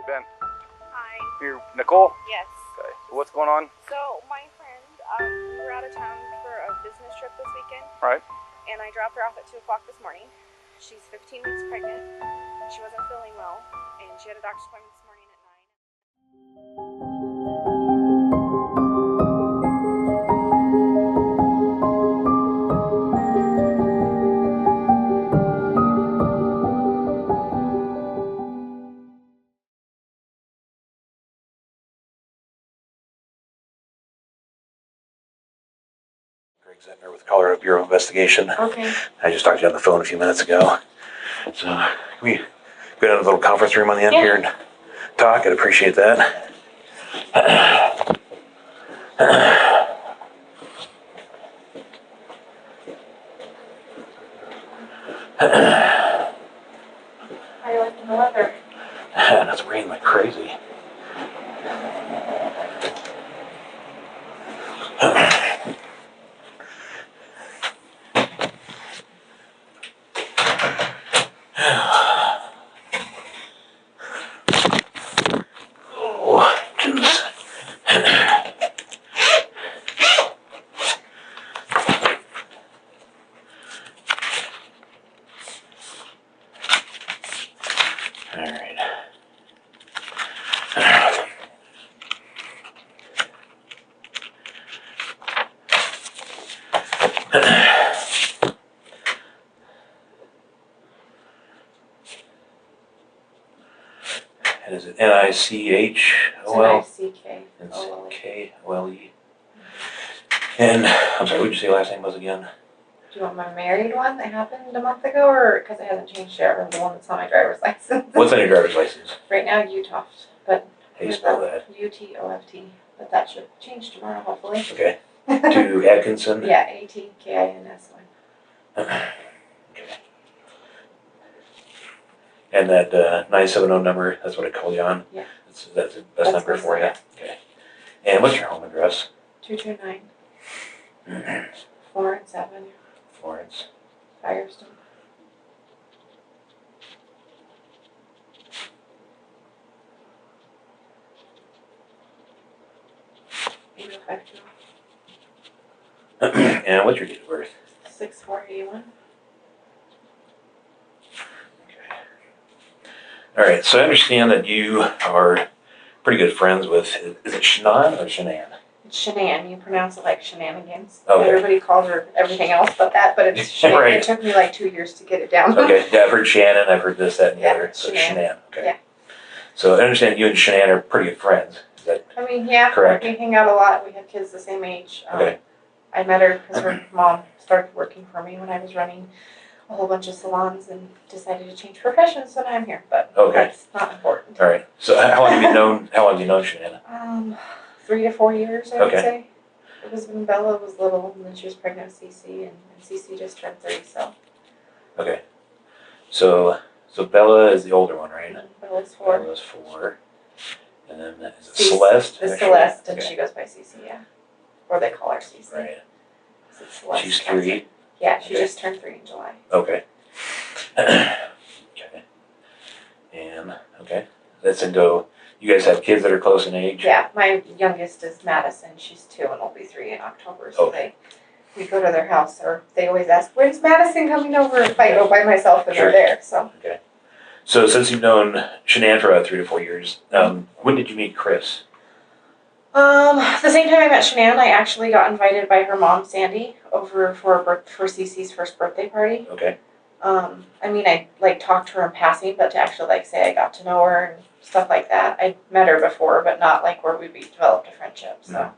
you been? Hi. You're Nickole? Yes. Okay. So what's going on? So my friend, we were out of town for a business trip this weekend. Right. And I dropped her off at 2 o'clock this morning. She's 15 weeks pregnant. She wasn't feeling well, and she had a doctor's appointment this morning at 9. Examiner with Colorado Bureau of Investigation. Okay. I just talked to you on the phone a few minutes ago. So can we go down to the little conference room on the end here and talk? I'd appreciate that. How are you liking the weather? And it's raining like crazy. Oh, goodness. All right. And is it Nichole? Nickole. And I'm sorry, what did you say last name was again? Do you want my married one that happened a month ago, or because it hasn't changed yet, or the one that's on my driver's license? What's on your driver's license? Right now, Utoft, but How do you spell that? Utoft, but that should change tomorrow, hopefully. Okay. To Atkinson? Yeah, Atkinson. Okay. And that 970 number, that's what I called you on? Yeah. That's the best number for you? Yeah. Okay. And what's your home address? 229 4 and 7 Florence. Firestone. And what's your date of birth? 6481. Okay. All right, so I understand that you are pretty good friends with, is it Shannan or Shannan? It's Shannan. You pronounce it like shenanigans. Okay. Everybody calls her everything else but that, but it's Shannan. Right. It took me like 2 years to get it down. Okay, yeah, I've heard Shannon, I've heard this, that, and the Yeah, other. So Shannan. Shannan, okay. Yeah. So I understand you and Shannan are pretty good friends. Is that I mean, yeah, correct? we hang out a lot. We have kids the same age. Okay. I met her because her mom started working for me when I was running a whole bunch of salons and decided to change professions, so now I'm here. But Okay. that's not important. All right. So how long have you known? How long have you known Shannon? 3 to 4 years, I would Okay. say. It was when Bella was little, and then she was pregnant with Cece, and Cece just turned 3, so Okay. So Bella is the older one, right? Bella's 4. Bella's 4. And then is it Cece- Celeste? It's actually? Celeste, and Okay. she goes by Cece, yeah. Or they call her Cece. Right. So it's Celeste. She's 3. Yeah, she Okay. just turned 3 in July. Okay. Okay. And okay. That's into. You guys have kids that are close in age. Yeah, my youngest is Madison. She's 2 and will be 3 in October. So Okay. we go to their house, or they always ask, "When's Madison coming over?" If I go by myself and Sure. they're there, so Okay. So since you've known Shanann for about 3 to 4 years, when did you meet Chris? the same time I met Shanann, I actually got invited by her mom, Sandy, over for Cece's first birthday party. Okay. I mean, I like talked to her in passing, but to actually like say I got to know her and stuff like that, I met her before, but not like where we developed a friendship. So,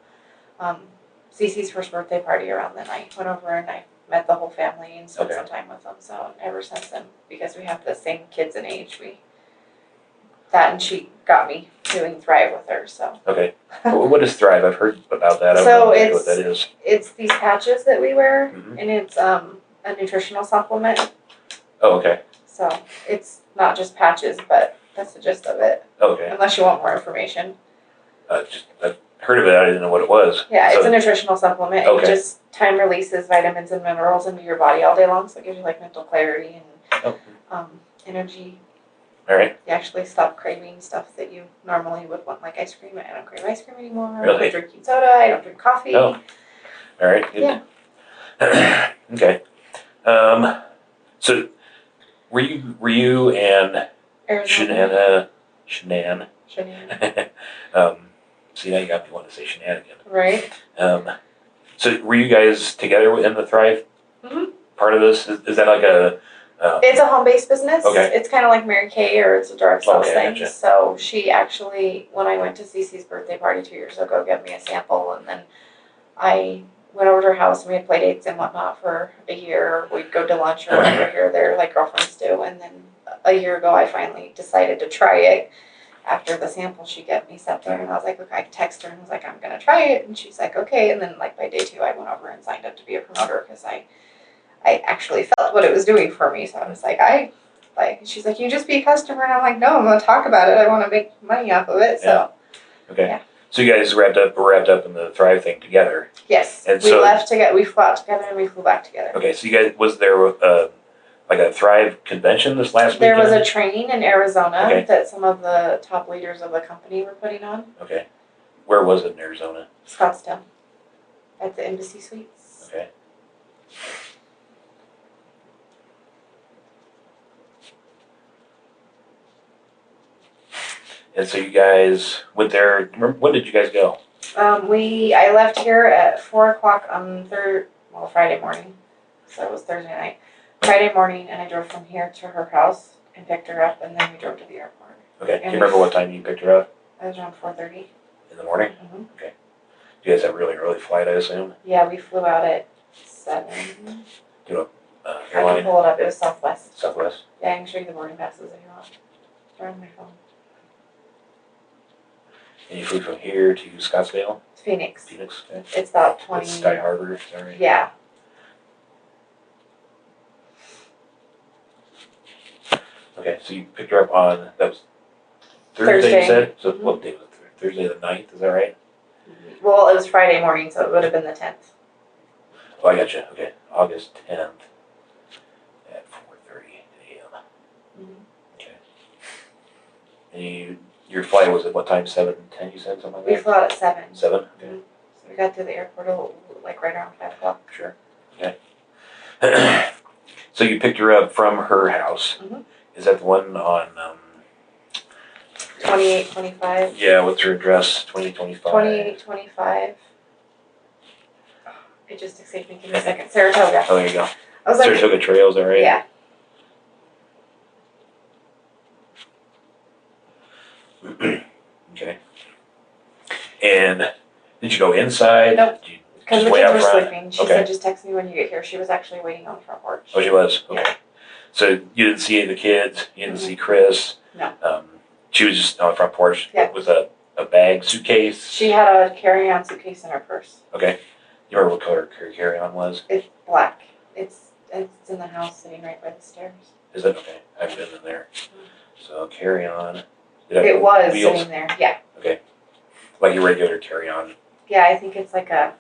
Cece's first birthday party around then, I went over and I met the whole family and spent Okay. some time with them. So ever since then, because we have the same kids in age, and she got me doing Thrive with her. So Okay. What is Thrive? I've heard about that. I So don't know exactly what that is. it's these patches that we wear, Mhm. and it's a nutritional supplement. Oh, okay. So it's not just patches, but that's the gist of it. Okay. Unless you want more information. I've heard of it. I didn't know what it was. Yeah, it's So- a nutritional supplement. Okay. It just time releases vitamins and minerals into your body all day long, so it gives you like mental clarity and Oh. energy. All right. You actually stop craving stuff that you normally would want, like ice cream. I don't crave ice cream anymore. I Really? don't drinking soda. I don't drink coffee. Oh. All right. Good. Yeah. Okay. So were you and Arizona. Shannan? Shannan. See, now you got me wanting to say shenanigan. Right. So were you guys together in the Thrive Mhm. part of this? Is that like a? It's a home-based business. Okay. It's kind of like Mary Kay, or it's a direct sales Okay, thing. gotcha. So she actually, when I went to Cece's birthday party 2 years ago, gave me a sample, and then I went over to her house and we had play dates and whatnot for a year. We'd go to lunch or whatever here or there, like girlfriends do. And then a year ago, I finally decided to try it. After the sample she gave me, sat there and I was like, okay, I texted her and was like, I'm gonna try it, and she's like, okay. And then like by day 2, I went over and signed up to be a promoter because I actually felt what it was doing for me. So I was like, she's like, you just be a customer. And I'm like, no, I'm going to talk about it. I want to make money off of it. So, Okay. Yeah. So you guys were wrapped up in the Thrive thing together. yes, And we so- left together. We flew out together and we flew back together. Okay. So you guys, was there like a Thrive convention this last There weekend? was a training in Arizona Okay. that some of the top leaders of the company were putting on. Okay. Where was it in Arizona? Scottsdale. At the Embassy Suites. Okay. And so you guys went there. When did you guys go? I left here at 4:00 on Friday morning. So it was Thursday night. Friday morning, and I drove from here to her house and picked her up, and then we drove to the airport. Okay. Do you remember what time you picked her up? It was around 4:30. In the morning? Mm-hmm. You guys have a really early flight, I assume? Yeah, we flew out at 7. I can Airline? pull it up. It was Southwest. Southwest? Yeah, I can show you the boarding passes if you want. They're on my phone. And you flew from here to Scottsdale? Phoenix. Phoenix? Okay. It's about 20. That's Sky Harbor, is that right? Yeah. Okay, so you picked her up on, that was Thursday, you Thursday. said? So Mhm. what day was it? Thursday the 9th, is that right? Well, it was Friday morning, so it would have been the 10th. Oh, I gotcha. Okay, August 10th at 4:30 a.m. Mhm. Okay. And your flight was at what time? 7:10, you said, something like We that? flew out at 7. 7? Okay, So we got to the airport like right around 5:00. sure. Okay. So you picked her up from her house. Mhm. Is that the one on, 2825. yeah, what's her address? 2025? 2825. It just escaped me. Give me a second. Saratoga. Oh, there you go. I was like, Saratoga Trail, is that right? yeah. Okay. And did you go inside? Nope. Did you Because the just wait kids out were front? sleeping. She Okay. said, just text me when you get here. She was actually waiting on the front porch. Oh, she was? Okay. Yeah. So you didn't see any of the kids? You didn't Mhm. see Chris? No. She was just on the front porch Yeah. with a bag, suitcase? She had a carry-on suitcase in her purse. Okay. You remember what color her carry-on was? It's black. It's in the house sitting right by the stairs. Is it? Okay. I haven't been in there. So carry-on. Did It was wheels? sitting there. Yeah. Like your regular carry-on. Yeah, I think it's like I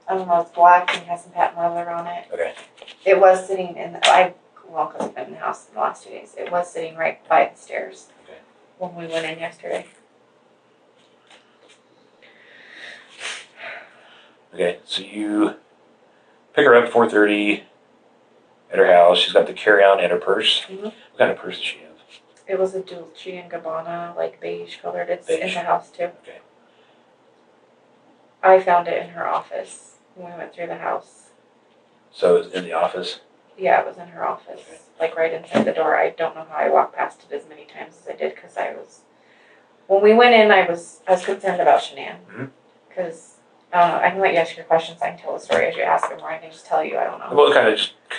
don't know, it's black and has some patent leather on it. Okay. It was sitting in because I've been in the house in the last 2 days. It was sitting right by the stairs. Okay. When we went in yesterday. Okay. So you pick her up at 4:30 at her house. She's got the carry-on and her purse. Mhm. What kind of purse does she have? It was a Dolce and Gabbana, like beige colored. It's in Beige. the house too. Okay. I found it in her office when we went through the house. So it's in the office? Yeah, it was in her office, Okay. like right inside the door. I don't know how I walked past it as many times as I did because when we went in, I was concerned about Shannan Mhm. because I can let you ask your questions. I can tell the story as you ask them, or I can just tell you. I don't know. We'll kind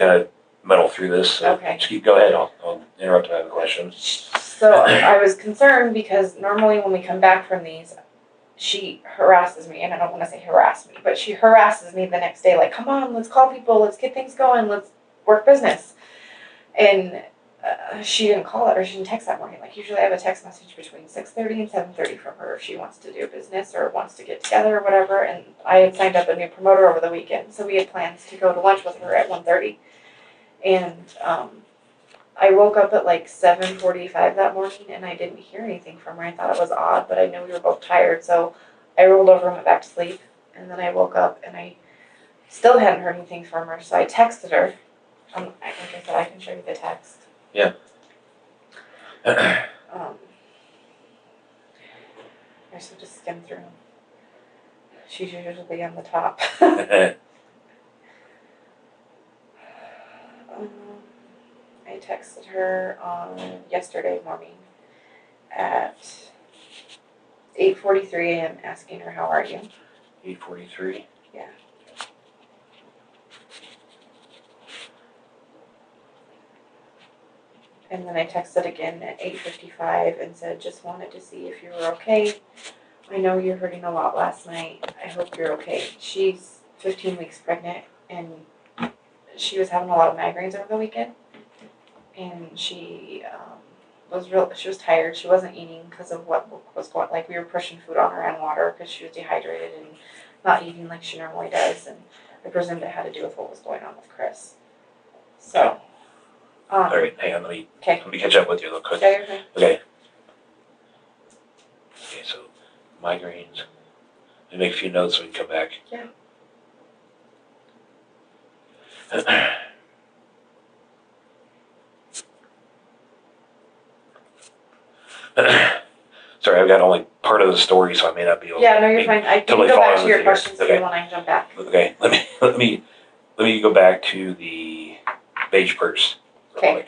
of muddle through this. So Okay. just go ahead. I'll interrupt if I have a question. So I was concerned because normally when we come back from these, she harasses me, and I don't want to say harass me, but she harasses me the next day, like, come on, let's call people, let's get things going, let's work business. And she didn't call it, or she didn't text that morning. Like, usually I have a text message between 6:30 and 7:30 from her if she wants to do business or wants to get together or whatever. And I had signed up a new promoter over the weekend, so we had plans to go to lunch with her at 1:30. And I woke up at like 7:45 that morning and I didn't hear anything from her. I thought it was odd, but I knew we were both tired, so I rolled over and went back to sleep. And then I woke up and I still hadn't heard anything from her, so I texted her. Like I said, I can show you the text. Yeah. I should just skim through them. She's usually on the top. I texted her on yesterday morning at 8:43 a.m. asking her, how are you? 8:43. Yeah. And then I texted again at 8:55 and said, just wanted to see if you were okay. I know you're hurting a lot last night. I hope you're okay. She's 15 weeks pregnant and she was having a lot of migraines over the weekend. And she she was tired. She wasn't eating because of what was going, like we were pushing food on her and water because she was dehydrated and not eating like she normally does. And I presumed it had to do with what was going on with Chris. So. All right, hang on. Let me catch up with you real quick. Okay, you're fine. Okay. Okay, so migraines. Let me make a few notes so we can come back. Yeah. Sorry, I've got only part of the story, so I may not be able. Yeah, no, you're fine. I can totally go back following to your with you. questions if Okay. you want. I can jump back. Okay, let me go back to the beige purse. Real Okay. quick.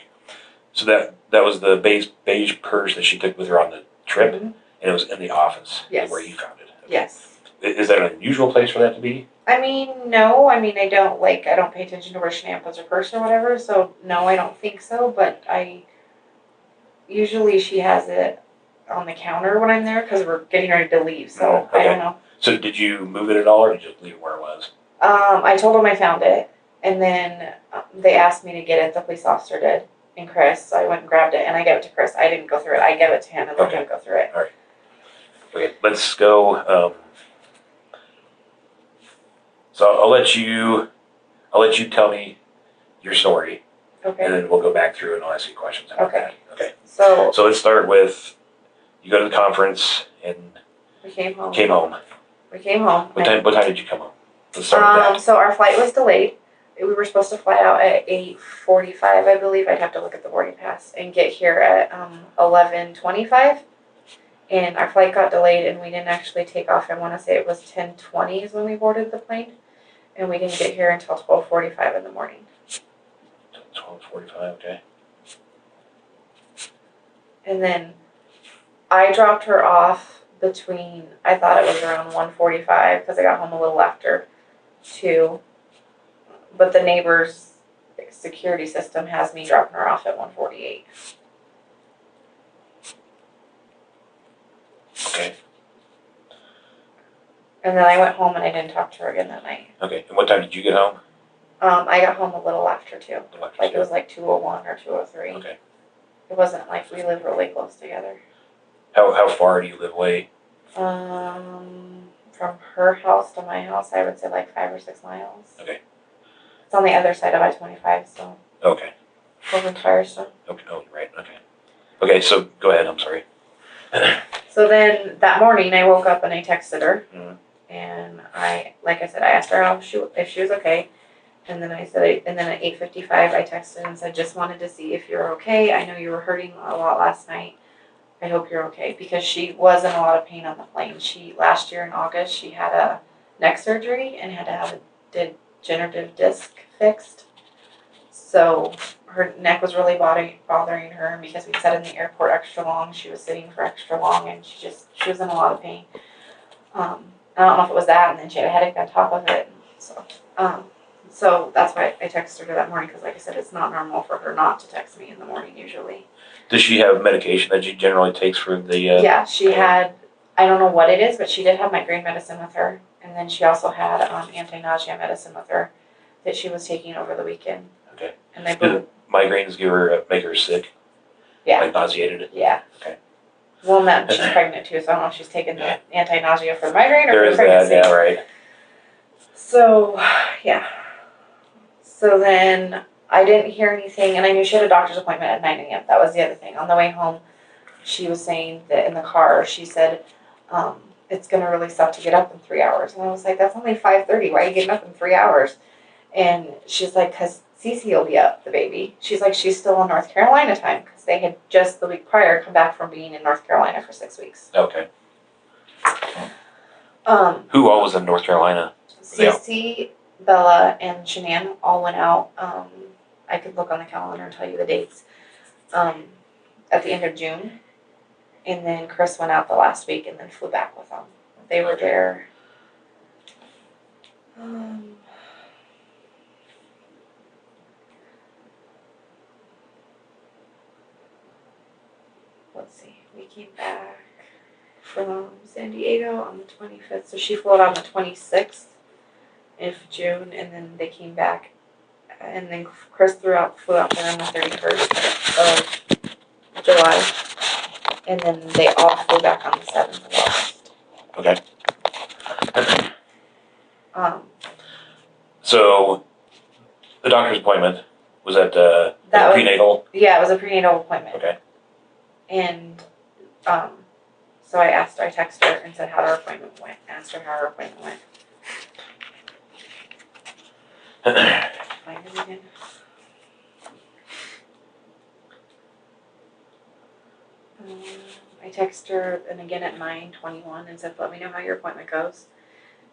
So that was the beige purse that she took with her on the trip, Mhm. and it was in the office. Yes. Where you found it. Okay. Yes. Is that an unusual place for that to be? I mean, no. I mean, I don't pay attention to where Shannan puts her purse or whatever. So no, I don't think so. But usually she has it on the counter when I'm there because we're getting ready to leave. So I don't know. So did you move it at all, or did you just leave it where it was? I told them I found it, and then they asked me to get it. The police officer did, and Chris. So I went and grabbed it, and I gave it to Chris. I didn't go through it. I gave it to him and let him go through it. All right. Okay, let's go. So I'll let you tell me your story, and Okay. then we'll go back through and I'll ask you questions about Okay. that. Okay. So So let's start with you go to the conference and we came home. came home. We came home. What time did you come home? Let's start with that. So our flight was delayed. We were supposed to fly out at 8:45, I believe. I'd have to look at the boarding pass and get here at 11:25. And our flight got delayed, and we didn't actually take off. I want to say it was 10:20 is when we boarded the plane, and we didn't get here until 12:45 in the morning. 12:45. Okay. And then I dropped her off between. I thought it was around 1:45 because I got home a little after 2. But the neighbor's security system has me dropping her off at 1:48. Okay. And then I went home and I didn't talk to her again that night. Okay. And what time did you get home? I got home a little after 2. After Like it two. was like 2:01 or 2:03. Okay. It wasn't like we live really close together. How far do you live away? From her house to my house, I would say like 5 or 6 miles. Okay. It's on the other side of I-25, so Okay. over in Firestone. Okay. Oh, right. Okay. Okay. So go ahead. I'm sorry. So then that morning I woke up and I texted her, Mhm. and like I said, I asked her if she was okay, and then and then at 8:55 I texted and said, just wanted to see if you're okay. I know you were hurting a lot last night. I hope you're okay, because she was in a lot of pain on the plane. Last year in August she had a neck surgery and had to have a degenerative disc fixed. So her neck was really bothering her, and because we sat in the airport extra long, she was sitting for extra long, and she was in a lot of pain. I don't know if it was that, and then she had a headache on top of it. So that's why I texted her that morning, because like I said, it's not normal for her not to text me in the morning usually. Does she have medication that she generally takes for the? Yeah, she had. I don't know what it is, but she did have migraine medicine with her, and then she also had anti-nausea medicine with her that she was taking over the weekend. Okay. And they Do migraines make her sick? Yeah. Like nauseated? Yeah. Okay. Well, then she's pregnant too, so I don't know if she's taking the anti-nausea for migraine or There for is that. pregnancy. Yeah. Right. So, yeah. So then I didn't hear anything, and I knew she had a doctor's appointment at 9 a.m. That was the other thing. On the way home, she was saying that in the car, she said, it's going to really suck to get up in 3 hours. And I was like, that's only 5:30. Why are you getting up in 3 hours? And she's like, because Cece will be up, the baby. She's like, she's still on North Carolina time because they had just the week prior come back from being in North Carolina for 6 weeks. Okay. Who all was in North Carolina? Cece, Bella, and Shannan all went out. I could look on the calendar and tell you the dates. At the end of June. And then Chris went out the last week and then flew back with them. They were there. Let's see. We came back from San Diego on the 25th. So she flew out on the 26th of June, and then they came back. And then Chris flew out there on the 31st of July. And then they all flew back on the 7th of August. Okay. So the doctor's appointment was at prenatal? Yeah, it was a prenatal appointment. Okay. And so I texted her and said how her appointment went. Asked her how her appointment went. Find it again. I texted her and again at 9:21 and said, let me know how your appointment goes.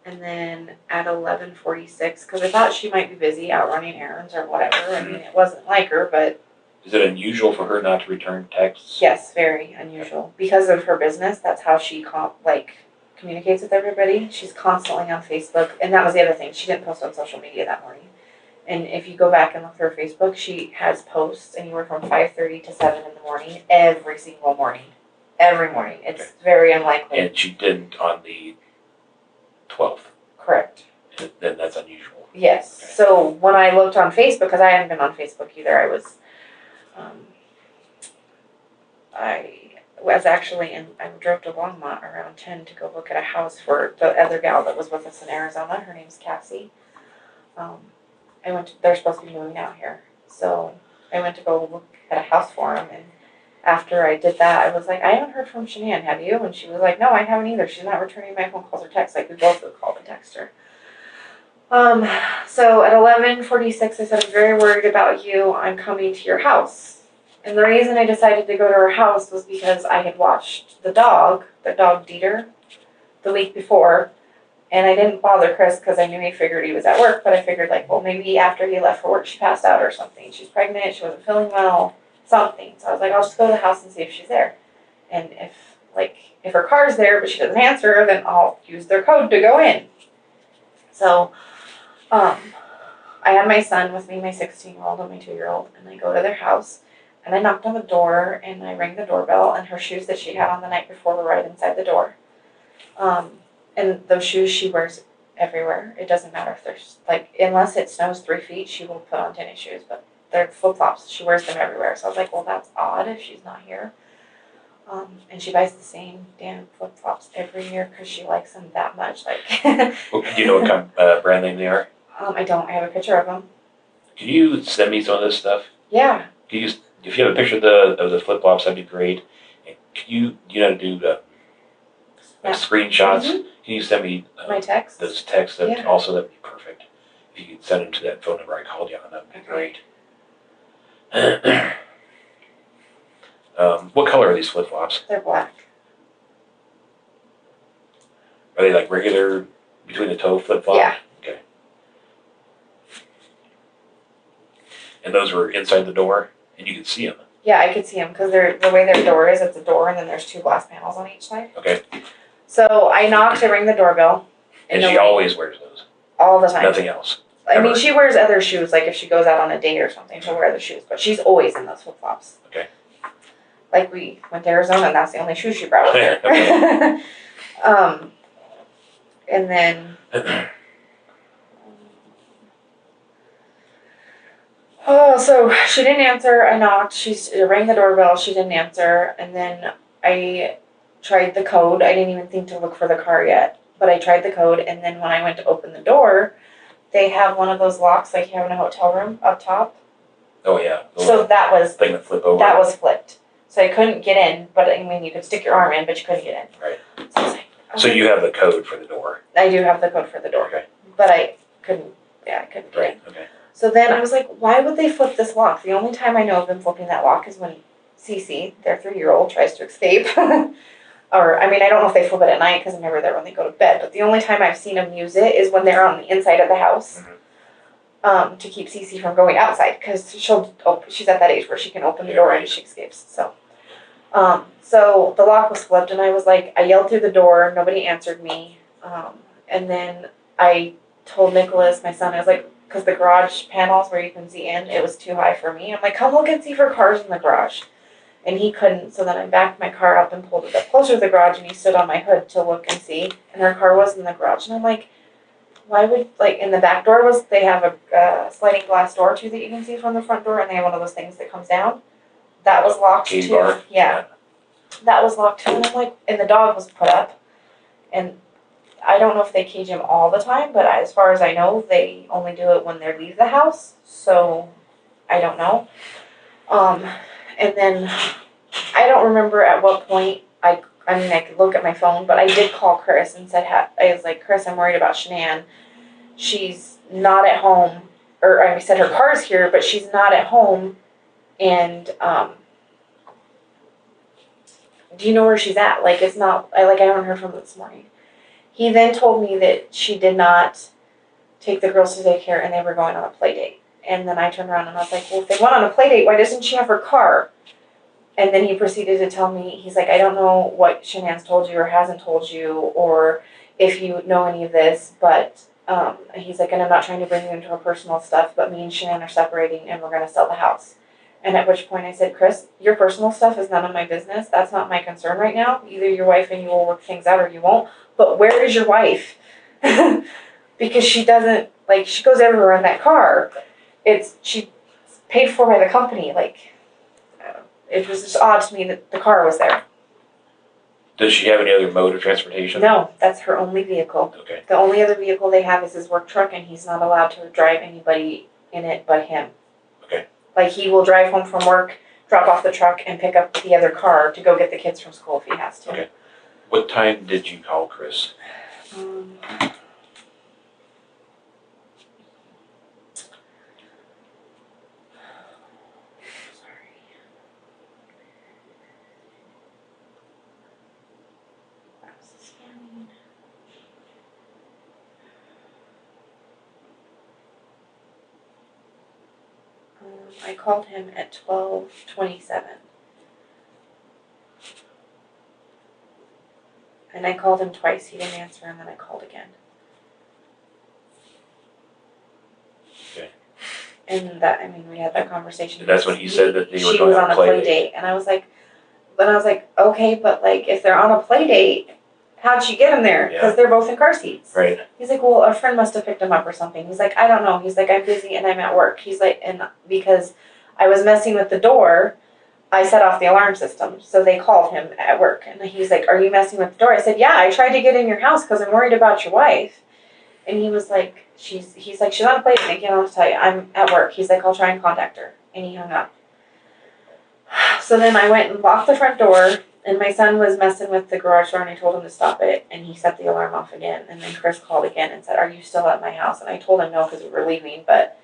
And then at 11:46, because I thought she might be busy out running errands or whatever. I mean, it wasn't like her, but... Is it unusual for her not to return texts? Yes, very unusual. Because of her business, that's how she communicates with everybody. She's constantly on Facebook. And that was the other thing. She didn't post on social media that morning. And if you go back and look through her Facebook, she has posts anywhere from 5:30 to 7 in the morning, every single morning. Every morning. It's very unlikely. And she didn't on the 12th. Correct. Then that's unusual. Yes. Okay. So when I looked on Facebook, because I hadn't been on Facebook either, I was actually I drove to Longmont around 10 to go look at a house for the other gal that was with us in Arizona. Her name's Cassie. They're supposed to be moving out here. So I went to go look at a house for them, and after I did that, I was like, I haven't heard from Shannan, have you? And she was like, no, I haven't either. She's not returning my phone calls or texts. Like, we both would call and text her. So at 11:46, I said, I'm very worried about you. I'm coming to your house. And the reason I decided to go to her house was because I had watched the dog Dieter, the week before. And I didn't bother Chris because I knew he figured he was at work. But I figured, well, maybe after he left for work, she passed out or something. She's pregnant. She wasn't feeling well. Something. So I was like, I'll just go to the house and see if she's there. And if her car's there but she doesn't answer, then I'll use their code to go in. So I had my son with me, my 16-year-old and my 2-year-old, and I go to their house and I knocked on the door and I rang the doorbell, and her shoes that she had on the night before were right inside the door. And those shoes she wears everywhere. It doesn't matter if there's unless it snows 3 feet, she will put on tennis shoes, but they're flip-flops. She wears them everywhere. So I was like, well, that's odd if she's not here. And she buys the same damn flip-flops every year because she likes them that much. Well, do you know what kind of brand name they are? I don't. I have a picture of them. Can you send me some of this stuff? Yeah. If you have a picture of the flip-flops, that'd be great. And do you know how to do screenshots? Mm-hmm. Can you send me my text? Those texts? That'd be perfect. If you could send them to that phone number I called you on, that'd be great. What color are these flip-flops? They're black. Are they like regular between the toe flip-flop? Yeah. Okay. And those were inside the door, and you could see them? Yeah, I could see them because the way their door is, it's a door, and then there's 2 glass panels on each side. Okay. So I knocked, I rang the doorbell. And she always wears those? All the time. Nothing else? I mean, she wears other shoes, like if she goes out on a date or something, she'll wear other shoes, but she's always in those flip-flops. Okay. Like we went to Arizona and that's the only shoes she brought with her. And then, so she didn't answer. I knocked, she rang the doorbell, she didn't answer, and then I tried the code. I didn't even think to look for the car yet, but I tried the code, and then when I went to open the door, they have one of those locks like you have in a hotel room up top. Oh, yeah. The So that was thing that flip over. That was flipped. So I couldn't get in, but I mean, you could stick your arm in, but you couldn't get in. Right. So I was like, So you have the code for the door. I do have the code for the door. Okay. But I couldn't get Right. in. Okay. So then I was like, why would they flip this lock? The only time I know of them flipping that lock is when Cece, their 3-year-old, tries to escape. Or, I mean, I don't know if they flip it at night because I'm never there when they go to bed, but the only time I've seen them use it is when they're on the inside of the house. To keep Cece from going outside, because she's at that age where she can open the door and she escapes. So the lock was flipped, and I was like, I yelled through the door, nobody answered me, and then I told Nicholas, my son, I was like, because the garage panels where you can see in, it was too high for me. I'm like, come look and see for cars in the garage, and he couldn't. So then I backed my car up and pulled it up closer to the garage, and he stood on my hood to look and see, and her car was in the garage, and I'm like, why would, like, in the back door they have a sliding glass door too that you can see from the front door, and they have one of those things that comes down. That was locked Key too. bar. Yeah. That was locked too, and I'm like, and the dog was put up, and I don't know if they cage him all the time, but as far as I know, they only do it when they leave the house, so I don't know. And then I don't remember at what point I mean, I could look at my phone, but I did call Chris and said, I was like, Chris, I'm worried about Shannan. She's not at home, or I said her car's here, but she's not at home, and, do you know where she's at? Like, it's not, I haven't heard from her this morning. He then told me that she did not take the girls to daycare and they were going on a play date. And then I turned around and I was like, well, if they went on a play date, why doesn't she have her car? And then he proceeded to tell me, he's like, I don't know what Shannan's told you or hasn't told you, or if you know any of this, but he's like, and I'm not trying to bring you into her personal stuff, but me and Shannan are separating and we're going to sell the house. And at which point I said, Chris, your personal stuff is none of my business. That's not my concern right now. Either your wife and you will work things out or you won't. But where is your wife? Because she doesn't, like, she goes everywhere in that car. She's paid for by the company, like. It was just odd to me that the car was there. Does she have any other mode of transportation? No, that's her only vehicle. Okay. The only other vehicle they have is his work truck, and he's not allowed to drive anybody in it but him. Okay. Like, he will drive home from work, drop off the truck, and pick up the other car to go get the kids from school if he has to. Okay. What time did you call Chris? I called him at 12:27. And I called him twice. He didn't answer, and then I called again. Okay. And that, I mean, we had that conversation. And that's when he said that they were she going was on a play date. And I was like, okay, but like, if they're on a play date, how'd she get them there? Because they're both in car seats. Right. He's like, well, a friend must have picked them up or something. He's like, I don't know. He's like, I'm busy and I'm at work. He's like, and because I was messing with the door, I set off the alarm system. So they called him at work. And he's like, are you messing with the door? I said, yeah, I tried to get in your house because I'm worried about your wife. And he was like, he's like, she's on a play date. I can't tell you. I'm at work. He's like, I'll try and contact her. And he hung up. So then I went and locked the front door. And my son was messing with the garage door, and I told him to stop it, and he set the alarm off again. And then Chris called again and said, are you still at my house? And I told him no because we were leaving, but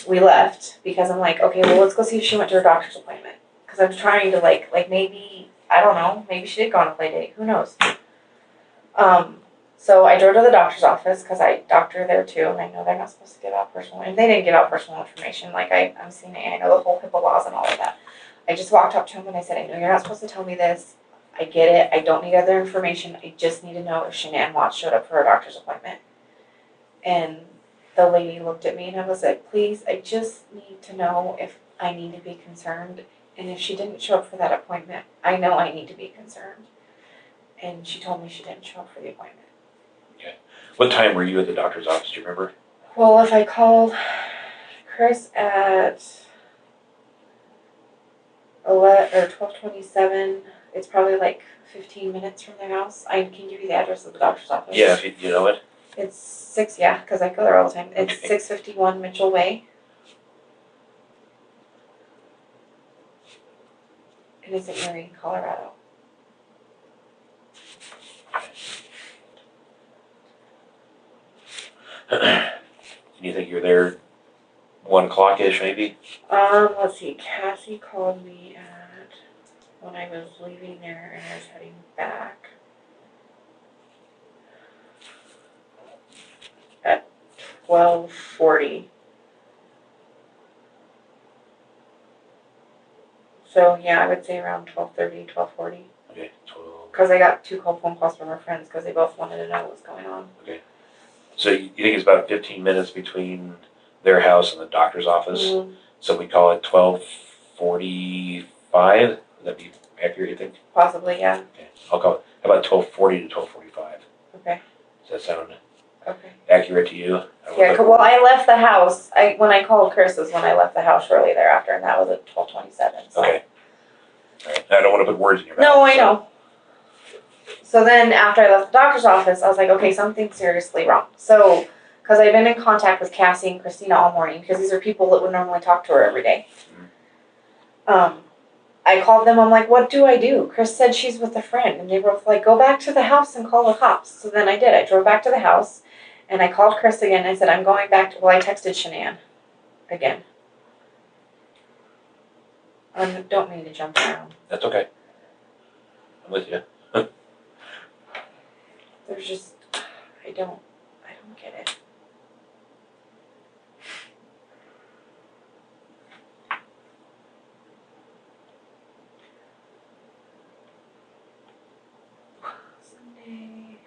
we left because I'm like, okay, well, let's go see if she went to her doctor's appointment. Because I'm trying to, like maybe, I don't know, maybe she did go on a play date. Who knows? So I drove to the doctor's office because I doctor there too, and I know they're not supposed to give out personal, and they didn't give out personal information. Like, I'm seeing it, and I know the whole HIPAA laws and all of that. I just walked up to him and I said, I know you're not supposed to tell me this. I get it. I don't need other information. I just need to know if Shannan Watts showed up for her doctor's appointment. And the lady looked at me and I was like, please, I just need to know if I need to be concerned. And if she didn't show up for that appointment, I know I need to be concerned. And she told me she didn't show up for the appointment. Okay. What time were you at the doctor's office? Do you remember? Well, if I called Chris at 12:27, it's probably like 15 minutes from their house. I can give you the address of the doctor's office. Yeah, if you know it. It's 6, yeah, because I go there all the time. It's Okay. 651 Mitchell Way. in St. Marie, Colorado. And you think you're there 1 o'clock-ish, maybe? Let's see. Cassie called me when I was leaving there and I was heading back at 12:40. So yeah, I would say around 12:30, 12:40. Okay, 12. Because I got 2 phone calls from her friends because they both wanted to know what was going on. Okay. So you think it's about 15 minutes between their house and the doctor's office? Mm-hmm. So we call it 12:45? Would that be accurate, you think? Possibly, yeah. Okay. I'll call it, how about 12:40 to 12:45? Okay. Does that sound Okay. accurate to you? Yeah, well, I left the house. When I called Chris was when I left the house shortly thereafter, and that was at 12:27. So. Okay. All right. I don't want to put words in your mouth. No, I know. So then after I left the doctor's office, I was like, okay, something's seriously wrong. So, because I've been in contact with Cassie and Christina all morning, because these are people that would normally talk to her every day. I called them, I'm like, what do I do? Chris said she's with a friend, and they were both like, go back to the house and call the cops. So then I did. I drove back to the house, and I called Chris again, and I said, I'm going back to, I texted Shannan again. I don't mean to jump around. That's okay. I'm with you. There's just, I don't get it. Sunday,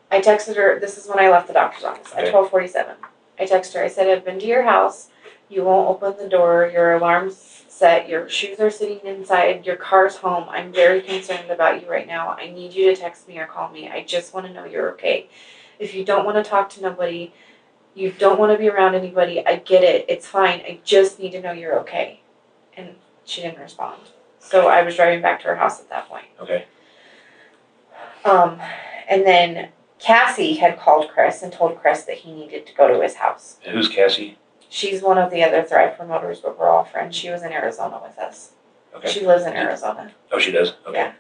I texted her, this is when I left the doctor's office, at 12:47. I texted her, I said, I've been to your house, you won't open the door, your alarm's set, your shoes are sitting inside, your car's home, I'm very concerned about you right now, I need you to text me or call me, I just want to know you're okay. If you don't want to talk to nobody, you don't want to be around anybody, I get it, it's fine, I just need to know you're okay. And she didn't respond. So I was driving back to her house at that point. Okay. And then Cassie had called Chris and told Chris that he needed to go to his house. And who's Cassie? She's one of the other Thrive promoters, but we're all friends. She was in Arizona with us. Okay. She lives in Arizona. Oh, she does? Okay. Yeah.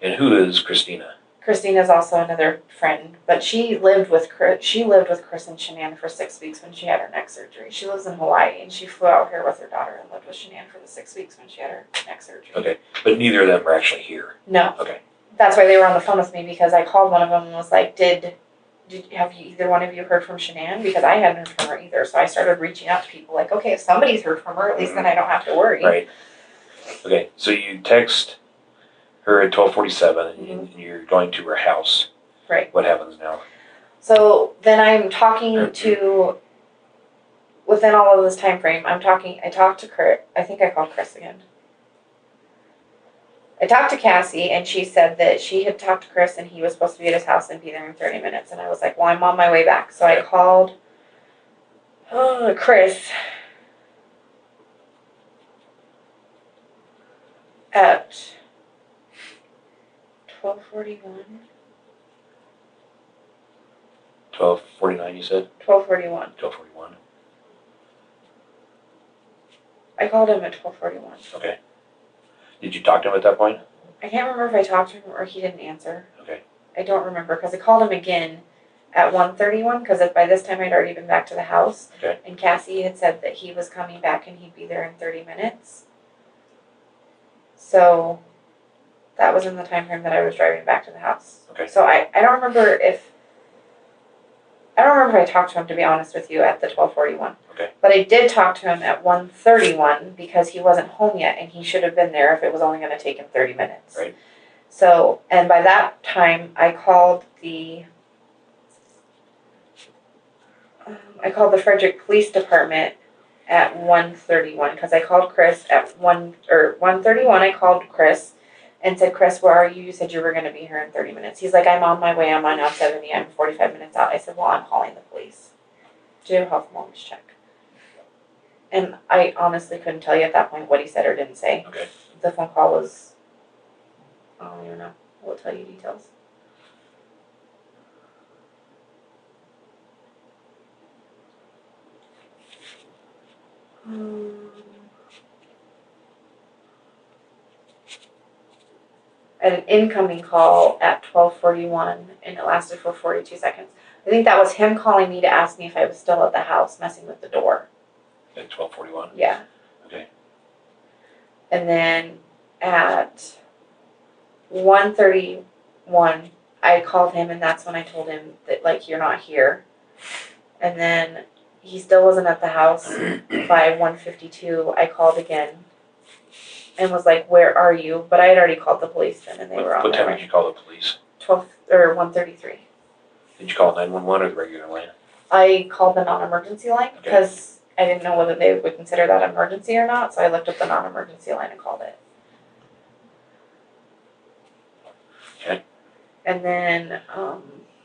And who is Christina? Christina's also another friend, but she lived with Chris. She lived with Chris and Shannan for 6 weeks when she had her neck surgery. She lives in Hawaii, and she flew out here with her daughter and lived with Shannan for the 6 weeks when she had her neck surgery. Okay, but neither of them are actually here. No. Okay. That's why they were on the phone with me, because I called one of them and was like, have you, either one of you heard from Shannan? Because I hadn't heard from her either. So I started reaching out to people like, okay, if somebody's heard from her, at least then I don't have to worry. Right. Okay, so you text her at 12:47 and you're going to her house. Right. What happens now? So then I'm talking to, within all of this time frame, I talked to Chris, I think I called Chris again. I talked to Cassie, and she said that she had talked to Chris, and he was supposed to be at his house and be there in 30 minutes. And I was like, well, I'm on my way back. So I called Chris at 12:41. 12:49, you said? 12:41. 12:41. I called him at 12:41. Okay. Did you talk to him at that point? I can't remember if I talked to him or he didn't answer. Okay. I don't remember, because I called him again at 1:31, because by this time I'd already been back to the house. Okay. And Cassie had said that he was coming back and he'd be there in 30 minutes. So that was in the time frame that I was driving back to the house. Okay. So I don't remember if I talked to him, to be honest with you, at the 12:41. Okay. But I did talk to him at 1:31 because he wasn't home yet, and he should have been there if it was only going to take him 30 minutes. Right. So, and by that time, I called the Frederick Police Department at 1:31, because I called Chris at 1:31. I called Chris and said, Chris, where are you? You said you were going to be here in 30 minutes. He's like, I'm on my way. I'm on out 70. I'm 45 minutes out. I said, well, I'm calling the police to do a health wellness check. And I honestly couldn't tell you at that point what he said or didn't say. Okay. The phone call was, I don't even know. I will tell you details. I had an incoming call at 12:41, and it lasted for 42 seconds. I think that was him calling me to ask me if I was still at the house messing with the door. At 12:41. Yeah. Okay. And then at 1:31, I called him, and that's when I told him that, like, you're not here. And then he still wasn't at the house. By 1:52, I called again and was like, where are you? But I had already called the police then, and they were on What their time way. did you call the police? 1:33. Did you call 911 or the regular line? I called the non-emergency line Okay. because I didn't know whether they would consider that emergency or not, so I looked up the non-emergency line and called it. Okay. And then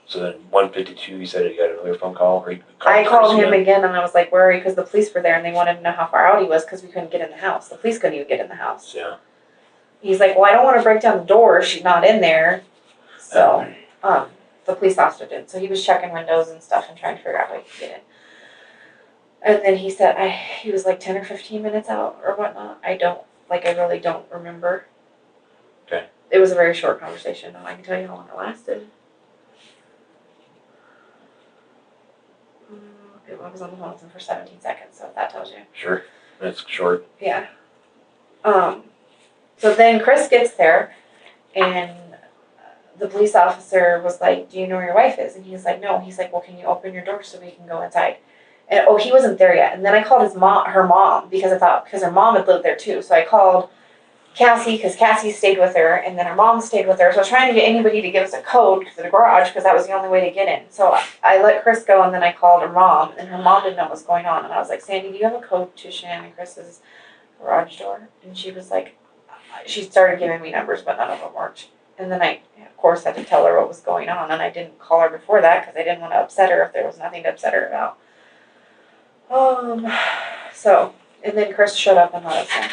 So then 1:52, you said you got another phone call? Or you I called him again? again, and I was like, where are you? Because the police were there, and they wanted to know how far out he was because we couldn't get in the house. The police couldn't even get in the house. Yeah. He's like, well, I don't want to break down the door if she's not in there. So the police officer did. So he was checking windows and stuff and trying to figure out how he could get in. And then he said he was like 10 or 15 minutes out or whatnot. I really don't remember. Okay. It was a very short conversation, though. I can tell you how long it lasted. I was on the phone with him for 17 seconds, so if that tells you. Sure. That's short. Yeah. So then Chris gets there, and the police officer was like, do you know where your wife is? And he's like, no. He's like, well, can you open your door so we can go inside? And he wasn't there yet. And then I called her mom, because her mom had lived there too. So I called Cassie, because Cassie stayed with her, and then her mom stayed with her. So I was trying to get anybody to give us a code to the garage, because that was the only way to get in. So I let Chris go, and then I called her mom, and her mom didn't know what was going on. And I was like, Sandy, do you have a code to Shannan and Chris's garage door? And she was like, she started giving me numbers, but none of them worked. And then I, of course, had to tell her what was going on, and I didn't call her before that because I didn't want to upset her if there was nothing to upset her about. So, and then Chris showed up and let us in.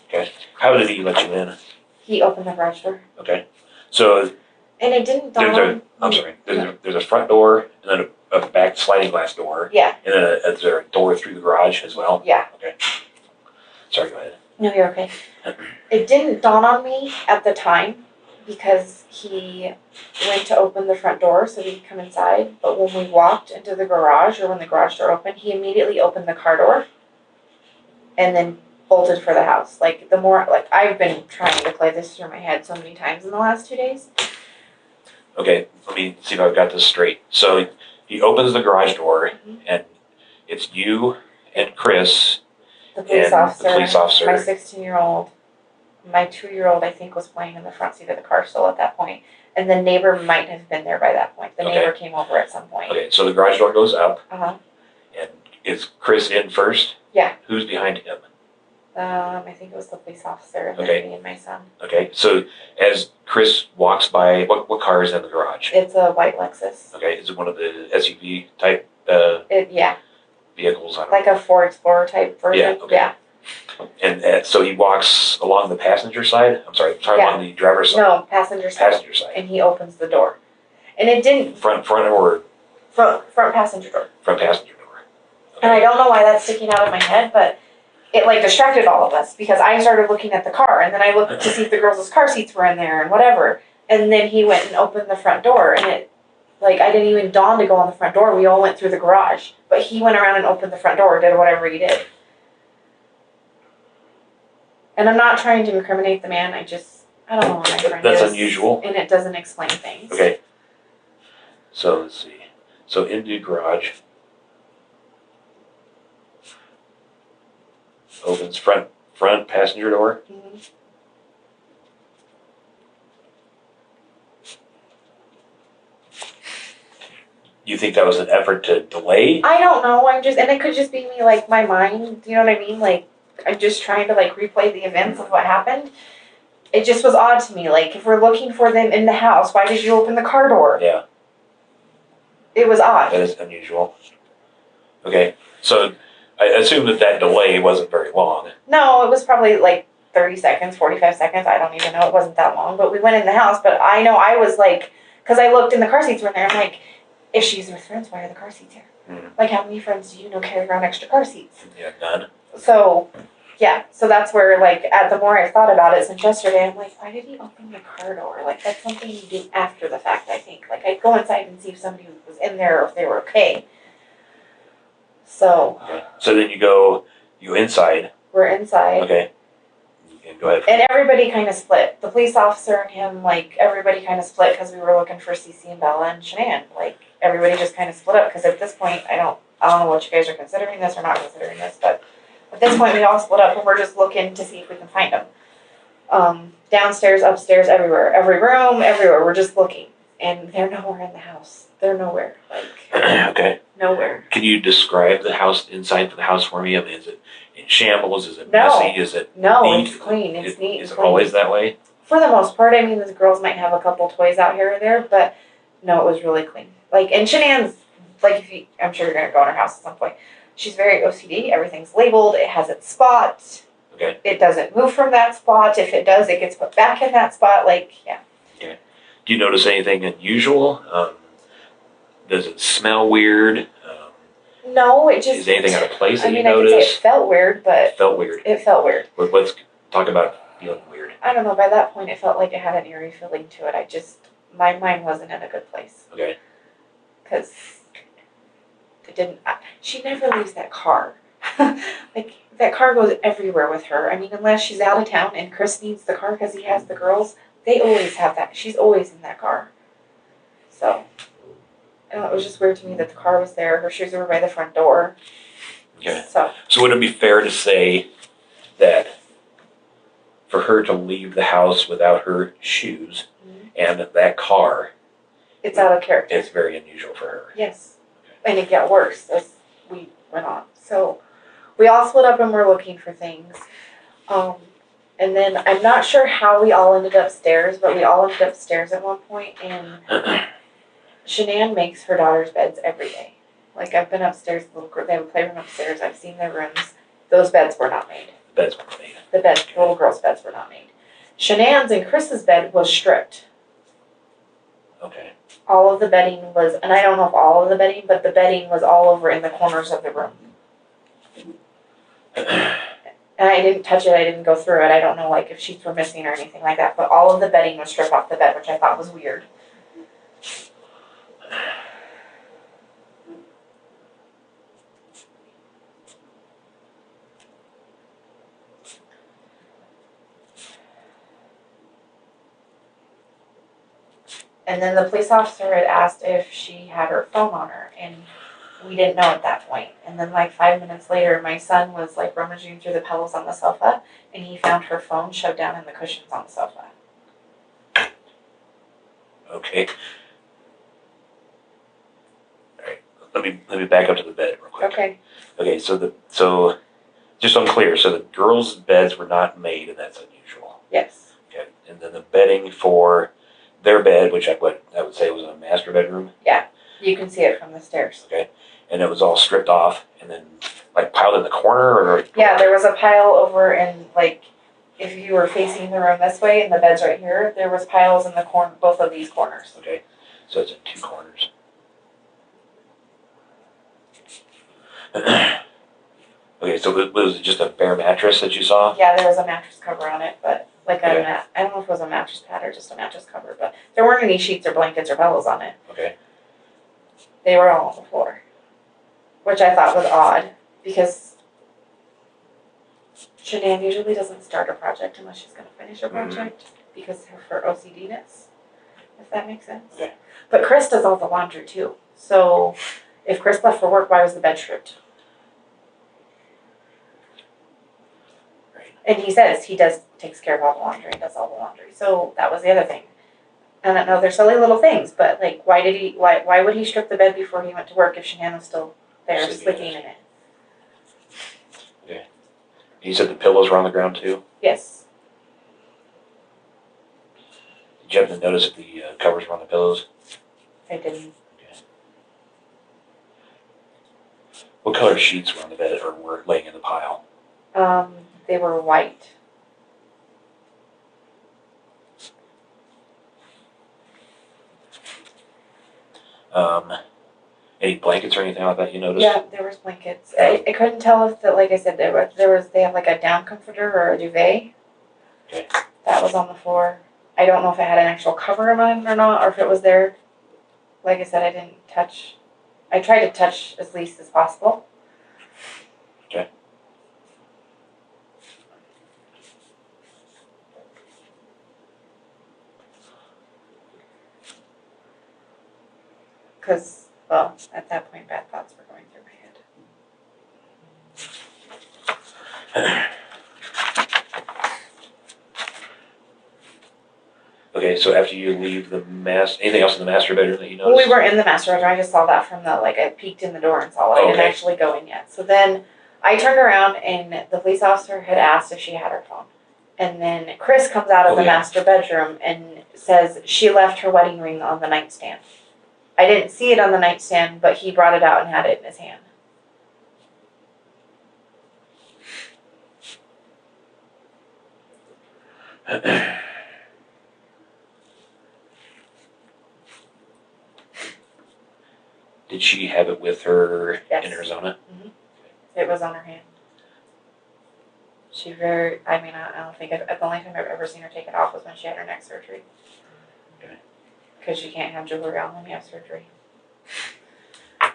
Okay. How did he let you in? He opened the garage door. Okay. So And it didn't dawn on me. There's a front door and then a back sliding glass door. Yeah, And then is there a door through the garage as well? yeah. Okay. Sorry, go ahead. No, you're okay. It didn't dawn on me at the time because he went to open the front door so we could come inside. But when we walked into the garage, or when the garage door opened, he immediately opened the car door and then bolted for the house. Like, I've been trying to play this through my head so many times in the last 2 days. Okay, let me see if I've got this straight. So he opens the garage door, and it's you and Chris. The police And officer, the police officer. my 16-year-old, my 2-year-old, I think, was playing in the front seat of the car still at that point. And the neighbor might have been there by that point. The Okay. neighbor came over at some point. Okay, so the garage door goes up, Uh-huh. and is Chris in first? Yeah. Who's behind him? I think it was the police officer and Okay. then me and my son. Okay, so as Chris walks by, what car is in the garage? It's a white Lexus. Okay, is it one of the SUV type Yeah, vehicles? I don't like a Ford Explorer type version. Yeah, okay. Yeah. And so he walks along the passenger side? I'm sorry, Yeah. along the driver's side? No, passenger side. Passenger side. And he opens the door. And it didn't, Front or front passenger door. front passenger door? And I don't know why that's sticking out of my head, but it like distracted all of us because I started looking at the car and then I looked to see if the girls' car seats were in there and whatever. And then he went and opened the front door and it, like, I didn't even dawn to go on the front door. We all went through the garage. But he went around and opened the front door, did whatever he did. And I'm not trying to incriminate the man. I don't know what my friend That's is. unusual. And it doesn't explain things. Okay. So let's see. So into the garage. Opens front passenger door. Mhm. You think that was an effort to delay? I don't know. And it could just be me, like, my mind. Do you know what I mean? Like, I'm just trying to, like, replay the events of what happened. It just was odd to me. Like, if we're looking for them in the house, why did you open the car door? Yeah, It was odd. that is unusual. Okay, so I assume that delay wasn't very long. No, it was probably, like, 30 seconds, 45 seconds. I don't even know. It wasn't that long. But we went in the house. But I know I was, like, because I looked and the car seats were in there. I'm like, if she's with friends, why are the car seats here? Like, how many friends do you know carry around extra car seats? Yeah, none. So, yeah, so that's where, like, the more I thought about it since yesterday, I'm like, why did he open the car door? Like, that's something you do after the fact, I think. Like, I'd go inside and see if somebody was in there or if they were okay. So. Okay. So then you go inside. We're inside. Okay. Go ahead. And everybody kind of split. The police officer and him, like, everybody kind of split because we were looking for Cece and Bella and Shannan. Like, everybody just kind of split up because at this point, I don't know what you guys are considering this or not considering this, but at this point, we all split up and we're just looking to see if we can find them. Downstairs, upstairs, everywhere. Every room, everywhere. We're just looking. And they're nowhere in the house. They're nowhere. Like, okay. Nowhere. Can you describe the house, inside of the house for me? I mean, is it in shambles? Is it No. messy? Is it No, neat? it's clean. It's neat. Is and it clean. always that way? For the most part, I mean, the girls might have a couple toys out here or there, but no, it was really clean. Like, and Shannan's, like, I'm sure you're going to go in her house at some point. She's very OCD. Everything's labeled. It has its spot. Okay. It doesn't move from that spot. If it does, it gets put back in that spot. Like, yeah. Okay. Do you notice anything unusual? Does it smell weird? No, it just. Is anything out of place that I mean, you I could notice? say it felt weird, but. It felt weird. It felt weird. Let's talk about feeling weird. I don't know. By that point, it felt like it had an eerie feeling to it. My mind wasn't in a good place. Okay. Because it didn't. She never leaves that car. Like, that car goes everywhere with her. I mean, unless she's out of town and Chris needs the car because he has the girls, they always have that. She's always in that car. So, it was just weird to me that the car was there. Her shoes were by the front door. Okay. So would it be fair to say that for her to leave the house without her shoes and that car, it's out of character. it's very unusual for her? Yes. And it got worse as we went on. So we all split up and we're looking for things. And then I'm not sure how we all ended upstairs, but we all ended upstairs at one point, and Shannan makes her daughter's beds every day. Like, I've been upstairs, they have a playroom upstairs, I've seen their rooms. Those beds were not made. The beds weren't made. The little girls' beds were not made. Shannan's and Chris's bed was stripped. Okay. All of the bedding was, and I don't know if all of the bedding, but the bedding was all over in the corners of the room. And I didn't touch it, I didn't go through it. I don't know, like, if sheets were missing or anything like that, but all of the bedding was stripped off the bed, which I thought was weird. And then the police officer had asked if she had her phone on her, and we didn't know at that point. And then, like, 5 minutes later, my son was, like, rummaging through the pillows on the sofa, and he found her phone shoved down in the cushions on the sofa. Okay. All right. Let me back up to the bed real quick. Okay. Okay. So just so I'm clear, so the girls' beds were not made, and that's unusual. Yes. Okay. And then the bedding for their bed, which I would say was a master bedroom. Yeah. You can see it from the stairs. Okay. And it was all stripped off and then like piled in the corner, or Yeah, there was a pile over in, like, if you were facing the room this way and the bed's right here, there was piles in the corner, both of these corners. Okay. So it's in two corners. Okay, so was it just a bare mattress that you saw? Yeah, there was a mattress cover on it, but like Okay. I don't know if it was a mattress pad or just a mattress cover, but there weren't any sheets or blankets or pillows on it. Okay. They were all on the floor, which I thought was odd because Shannan usually doesn't start a project unless she's going to finish a project because of her OCD-ness, if that makes sense. Okay. But Chris does all the laundry too. So if Chris left for work, why was the bed stripped? Right. And he says he takes care of all the laundry and does all the laundry. So that was the other thing. I don't know, they're silly little things, but like, why would he strip the bed before he went to work if Shannan was still there sleeping in it? Okay. You said the pillows were on the ground too? Yes. Did you happen to notice if the covers were on the pillows? I didn't. Okay. What color sheets were on the bed or were laying in the pile? They were white. Any blankets or anything like that you noticed? Yeah, there was blankets. I couldn't tell if like I said, they have like a down comforter or a duvet. Okay. That was on the floor. I don't know if it had an actual cover on it or not, or if it was there. Like I said, I didn't touch. I tried to touch as least as possible. Okay. Because, well, at that point, bad thoughts were going through my head. Okay, so after you leave the anything else in the master bedroom that you Well, noticed? we weren't in the master bedroom. I just saw that from the, like, I peeked in the door and saw it. I didn't Okay. actually go in yet. So then I turned around and the police officer had asked if she had her phone. And then Chris comes out of the yeah. master bedroom and says she left her wedding ring on the nightstand. I didn't see it on the nightstand, but he brought it out and had it in his hand. Did she have it with her Yes. in Arizona? It was on her hand. I don't think, the only time I've ever seen her take it off was when she had her neck surgery. Okay. Because you can't have jewelry on when you have surgery. All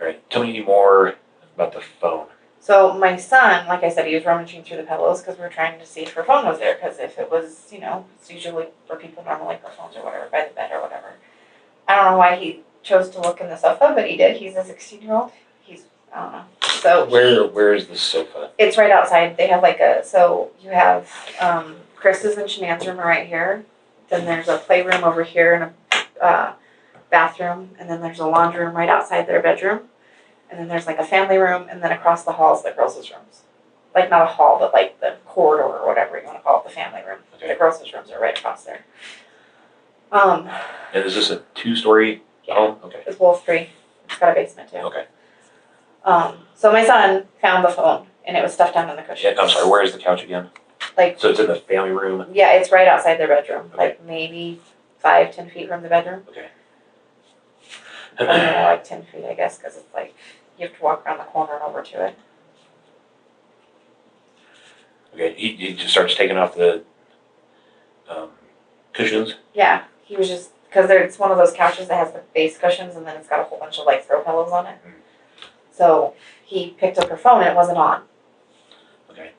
right, tell me more about the phone. So my son, like I said, he was rummaging through the pillows because we were trying to see if her phone was there. Because if it was, it's usually where people normally put phones or whatever, by the bed or whatever. I don't know why he chose to look in the sofa, but he did. He's a 16-year-old. I don't know. So Where is the sofa? it's right outside. They have so you have Chris's and Shannan's room are right here. Then there's a playroom over here and a bathroom. And then there's a laundry room right outside their bedroom. And then there's like a family room. And then across the hall is the girls' rooms. Like not a hall, but like the corridor or whatever you want to call it, the family room. Okay. The girls' rooms are right across there. And is this a 2-story home? Okay. It's both 3. It's got a basement too. Okay. So my son found the phone and it was stuffed down in the cushion. Yeah, I'm sorry, where is the couch again? Like, so it's in the family room? Yeah, it's right outside their bedroom. Okay. Like maybe 5-10 feet from the bedroom. Okay. Or more like 10 feet, I guess, because it's like you have to walk around the corner and over to it. Okay, he just starts taking off the cushions? Yeah, he was just, because it's one of those couches that has the base cushions and then it's got a whole bunch of like throw pillows on it. Mm. So he picked up her phone and it wasn't on. Okay.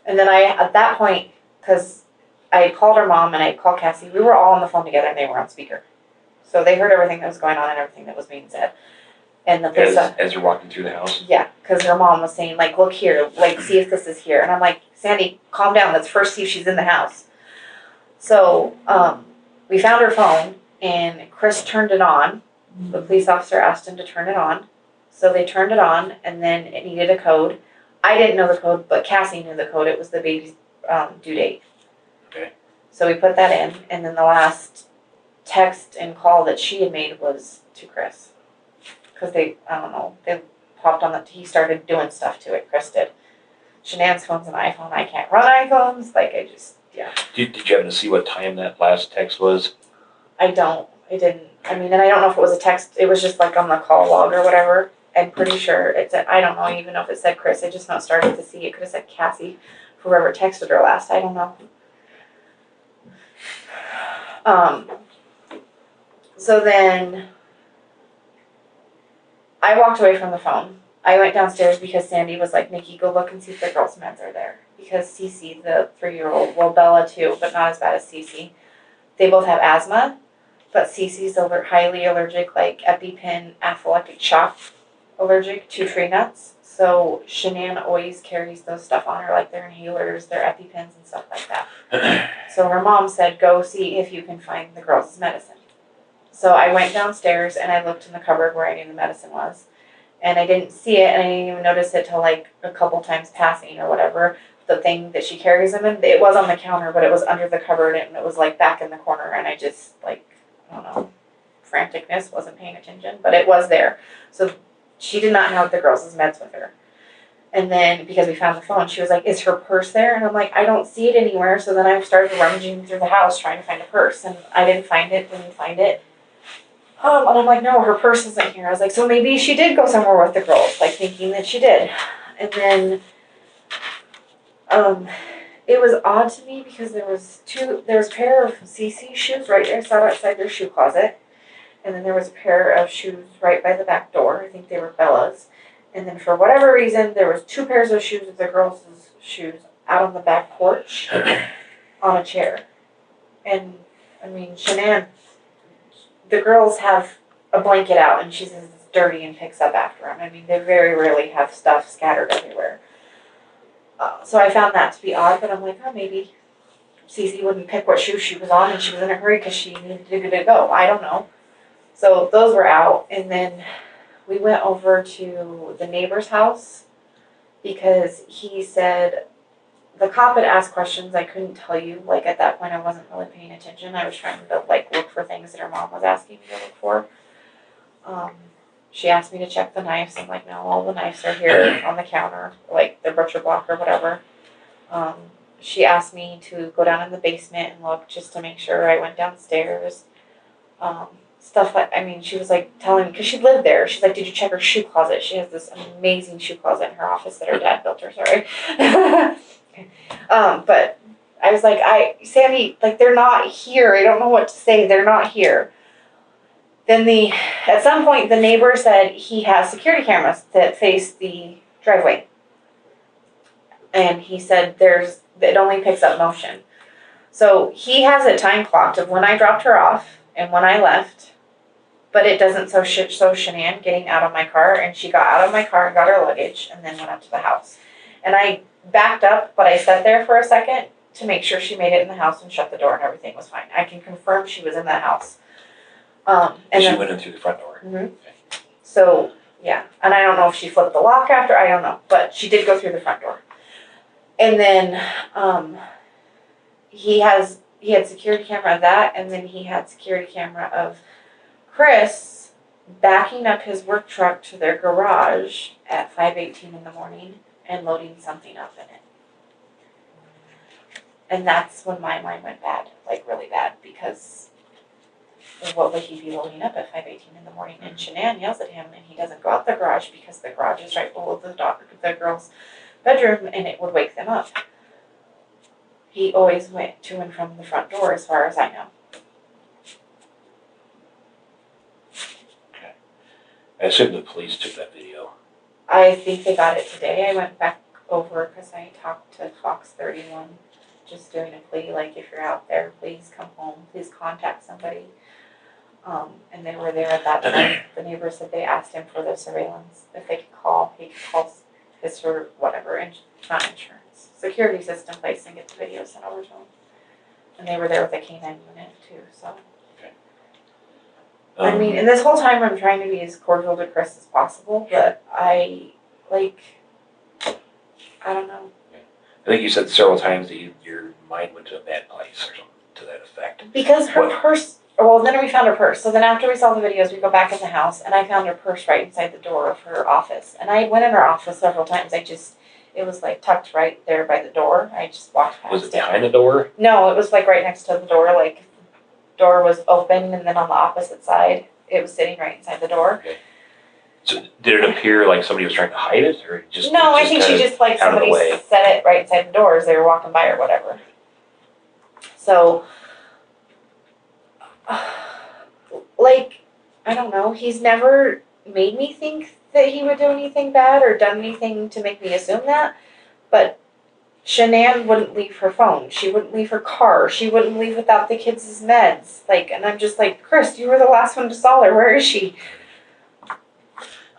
And then at that point, because I called her mom and I called Cassie, we were all on the phone together and they were on speaker. So they heard everything that was going on and everything that was being said. And the police As you're walking through the house? Yeah, because her mom was saying, like, look here, like, see if this is here. And I'm like, Sandy, calm down. Let's first see if she's in the house. So we found her phone, and Chris turned it on. The police officer asked him to turn it on. So they turned it on, and then it needed a code. I didn't know the code, but Cassie knew the code. It was the baby's due date. Okay. So we put that in, and then the last text and call that she had made was to Chris. Because they popped on he started doing stuff to it, Chris did. Shannan's phone's an iPhone, I can't run iPhones, yeah. Did you happen to see what time that last text was? I didn't, and I don't know if it was a text, it was just like on the call log or whatever. I'm pretty sure I don't know even know if it said Chris, I just not started to see, it could have said Cassie, whoever texted her last, I don't know. So then I walked away from the phone. I went downstairs because Sandy was like, Nikki, go look and see if the girls' meds are there. Because Cece, the 3-year-old, well, Bella too, but not as bad as Cece. They both have asthma, but Cece's highly allergic, like EpiPen, anaphylactic shock allergic to tree nuts. So Shannan always carries those stuff on her, like their inhalers, their EpiPens and stuff like that. So her mom said, go see if you can find the girls' medicine. So I went downstairs and I looked in the cupboard where I knew the medicine was. And I didn't see it, and I didn't even notice it till like a couple times passing or whatever. The thing that she carries them in, it was on the counter, but it was under the cupboard and it was like back in the corner. And I just I don't know, franticness, wasn't paying attention, but it was there. So she did not have the girls' meds with her. And then, because we found the phone, she was like, is her purse there? And I'm like, I don't see it anywhere. So then I started rummaging through the house trying to find a purse. And I didn't find it. And I'm like, no, her purse isn't here. I was like, so maybe she did go somewhere with the girls, like thinking that she did. And then it was odd to me because there was a pair of CC shoes right there, sat outside their shoe closet. And then there was a pair of shoes right by the back door. I think they were Bella's. And then for whatever reason, there was 2 pairs of shoes of the girls' shoes out on the back porch on a chair. And, I mean, Shannan, the girls have a blanket out and she says it's dirty and picks up after them. I mean, they very rarely have stuff scattered everywhere. So I found that to be odd, but I'm like, oh, maybe Cece wouldn't pick what shoe she was on and she was in a hurry because she needed to go. I don't know. So those were out, and then we went over to the neighbor's house because he said the cop had asked questions I couldn't tell you. Like, at that point, I wasn't really paying attention. I was trying to, like, look for things that her mom was asking me to look for. She asked me to check the knives. I'm like, no, all the knives are here on the counter, like the butcher block or whatever. She asked me to go down in the basement and look just to make sure. I went downstairs. Stuff like, I mean, she was like telling me, because she lived there, she's like, did you check her shoe closet? She has this amazing shoe closet in her office that her dad built her, sorry. But I was like, Sandy, like, they're not here. I don't know what to say. They're not here. Then at some point, the neighbor said he has security cameras that face the driveway. And he said it only picks up motion. So he has it time clocked of when I dropped her off and when I left. But it doesn't show Shannan getting out of my car, and she got out of my car and got her luggage and then went up to the house. And I backed up, but I sat there for a second to make sure she made it in the house and shut the door and everything was fine. I can confirm she was in that house. And she went in through the front door. Mm-hmm. Okay. So, yeah. And I don't know if she flipped the lock after, I don't know. But she did go through the front door. And then he had security camera of that, and then he had security camera of Chris backing up his work truck to their garage at 5:18 in the morning and loading something up in it. And that's when my mind went bad, like really bad, because what would he be loading up at 5:18 in the morning? And Shannan yells at him, and he doesn't go out the garage because the garage is right below the girls' bedroom, and it would wake them up. He always went to and from the front door, as far as I know. I assume the police took that video. I think they got it today. I went back over because I talked to Fox 31, just doing a plea, like, if you're out there, please come home, please contact somebody. And they were there at that time. The neighbor said they asked him for the surveillance, if they could call, he could call his or whatever, not insurance, security system place and get the video sent over to him. And they were there with a K9 unit too, so. I mean, and this whole time I'm trying to be as cordial to Chris as possible, but I don't know. I think you said several times that your mind went to a bad place or something to that effect. Because her purse, well, then we found her purse. So then after we saw the videos, we go back in the house, and I found her purse right inside the door of her office. And I went in her office several times. It was like tucked right there by the door. I just walked past it. Was it behind the door? No, it was like right next to the door, like door was open, and then on the opposite side, it was sitting right inside the door. Okay. So did it appear like somebody was trying to hide it, or just? No, I think she just like somebody set it right inside the door as they were walking by or whatever. So, like, I don't know. He's never made me think that he would do anything bad or done anything to make me assume that, but Shannan wouldn't leave her phone. She wouldn't leave her car. She wouldn't leave without the kids' meds. Like, and I'm just like, Chris, you were the last one to saw her. Where is she?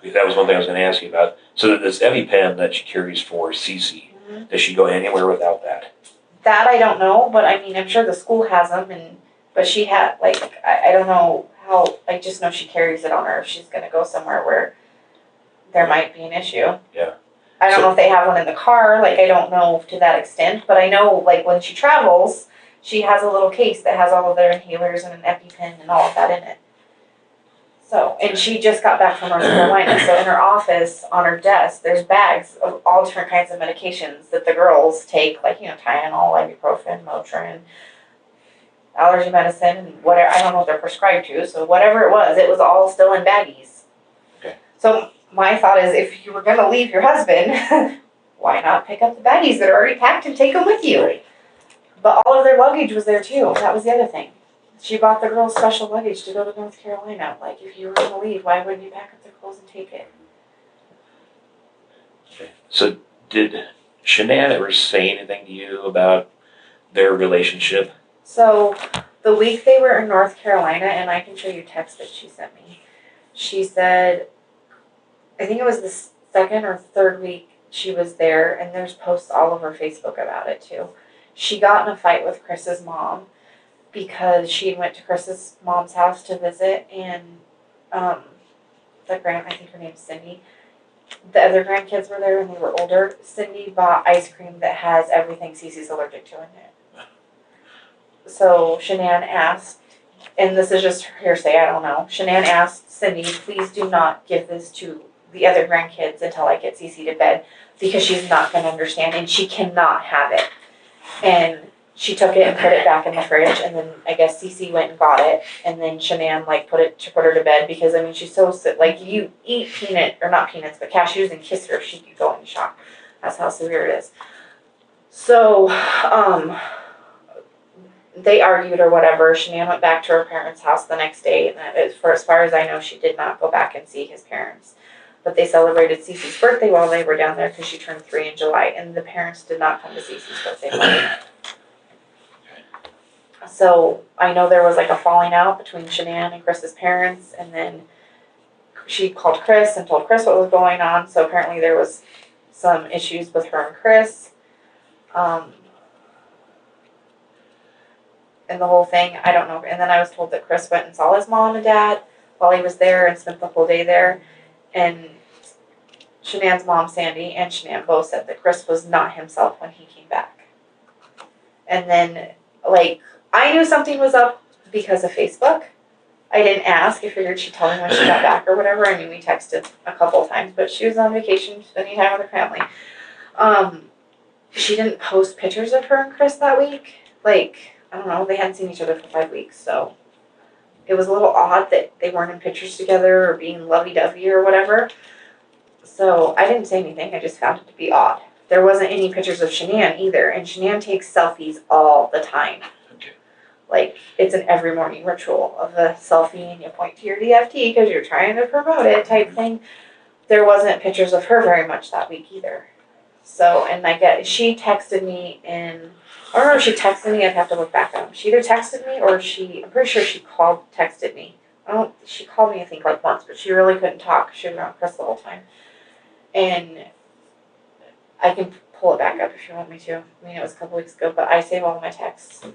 That was one thing I was going to ask you about. So this EpiPen that she carries for Cece, does she go anywhere without that? That I don't know, but I mean, I'm sure the school has them, but she had, like, I don't know how, I just know she carries it on her if she's going to go somewhere where there might be an issue. Yeah. I don't know if they have one in the car, like, I don't know to that extent, but I know, like, when she travels, she has a little case that has all of their inhalers and an EpiPen and all of that in it. So, and she just got back from North Carolina. So in her office, on her desk, there's bags of all different kinds of medications that the girls take, like, Tylenol, ibuprofen, Motrin, allergy medicine, and whatever. I don't know what they're prescribed to, so whatever it was all still in baggies. Okay. So my thought is, if you were going to leave your husband, why not pick up the baggies that are already packed and take them with you? Right. But all of their luggage was there too. That was the other thing. She bought the girls special luggage to go to North Carolina. Like, if you were going to leave, why wouldn't you pack up their clothes and take it? Okay. So did Shannan ever say anything to you about their relationship? So the week they were in North Carolina, and I can show you text that she sent me. She said, I think it was the second or third week she was there, and there's posts all over Facebook about it too. She got in a fight with Chris's mom because she went to Chris's mom's house to visit, and I think her name's Cindy. The other grandkids were there and they were older. Cindy bought ice cream that has everything Cece's allergic to in it. So Shannan asked, and this is just hearsay, I don't know. Shannan asked Cindy, please do not give this to the other grandkids until I get Cece to bed, because she's not going to understand and she cannot have it. And she took it and put it back in the fridge, and then I guess Cece went and got it, and then Shannan put her to bed, because she's so sick. Like, you eat not peanuts, but cashews and kiss her, she could go into shock. That's how severe it is. So, they argued or whatever. Shannan went back to her parents' house the next day, and as far as I know, she did not go back and see his parents. But they celebrated Cece's birthday while they were down there, because she turned 3 in July, and the parents did not come to Cece's birthday party. So I know there was like a falling out between Shannan and Chris's parents, and then she called Chris and told Chris what was going on. So apparently there was some issues with her and Chris. And the whole thing, I don't know. And then I was told that Chris went and saw his mom and dad while he was there and spent the whole day there. And Shannan's mom, Sandy, and Shannan both said that Chris was not himself when he came back. And then, I knew something was up because of Facebook. I didn't ask. I figured she'd tell me when she got back or whatever. We texted a couple of times, but she was on vacation, spending time with her family. She didn't post pictures of her and Chris that week. I don't know, they hadn't seen each other for 5 weeks, so it was a little odd that they weren't in pictures together or being lovey-dovey or whatever. So I didn't say anything. I just found it to be odd. There wasn't any pictures of Shannan either, and Shannan takes selfies all the time. It's an every morning ritual of a selfie, and you point to your DFT because you're trying to promote it type thing. There wasn't pictures of her very much that week either. So, and she texted me I don't know if she texted me, I'd have to look back on them. She either texted me or I'm pretty sure she texted me. She called me, I think, once, but she really couldn't talk. She was around Chris the whole time. And I can pull it back up if you want me to. It was a couple weeks ago, but I save all my texts.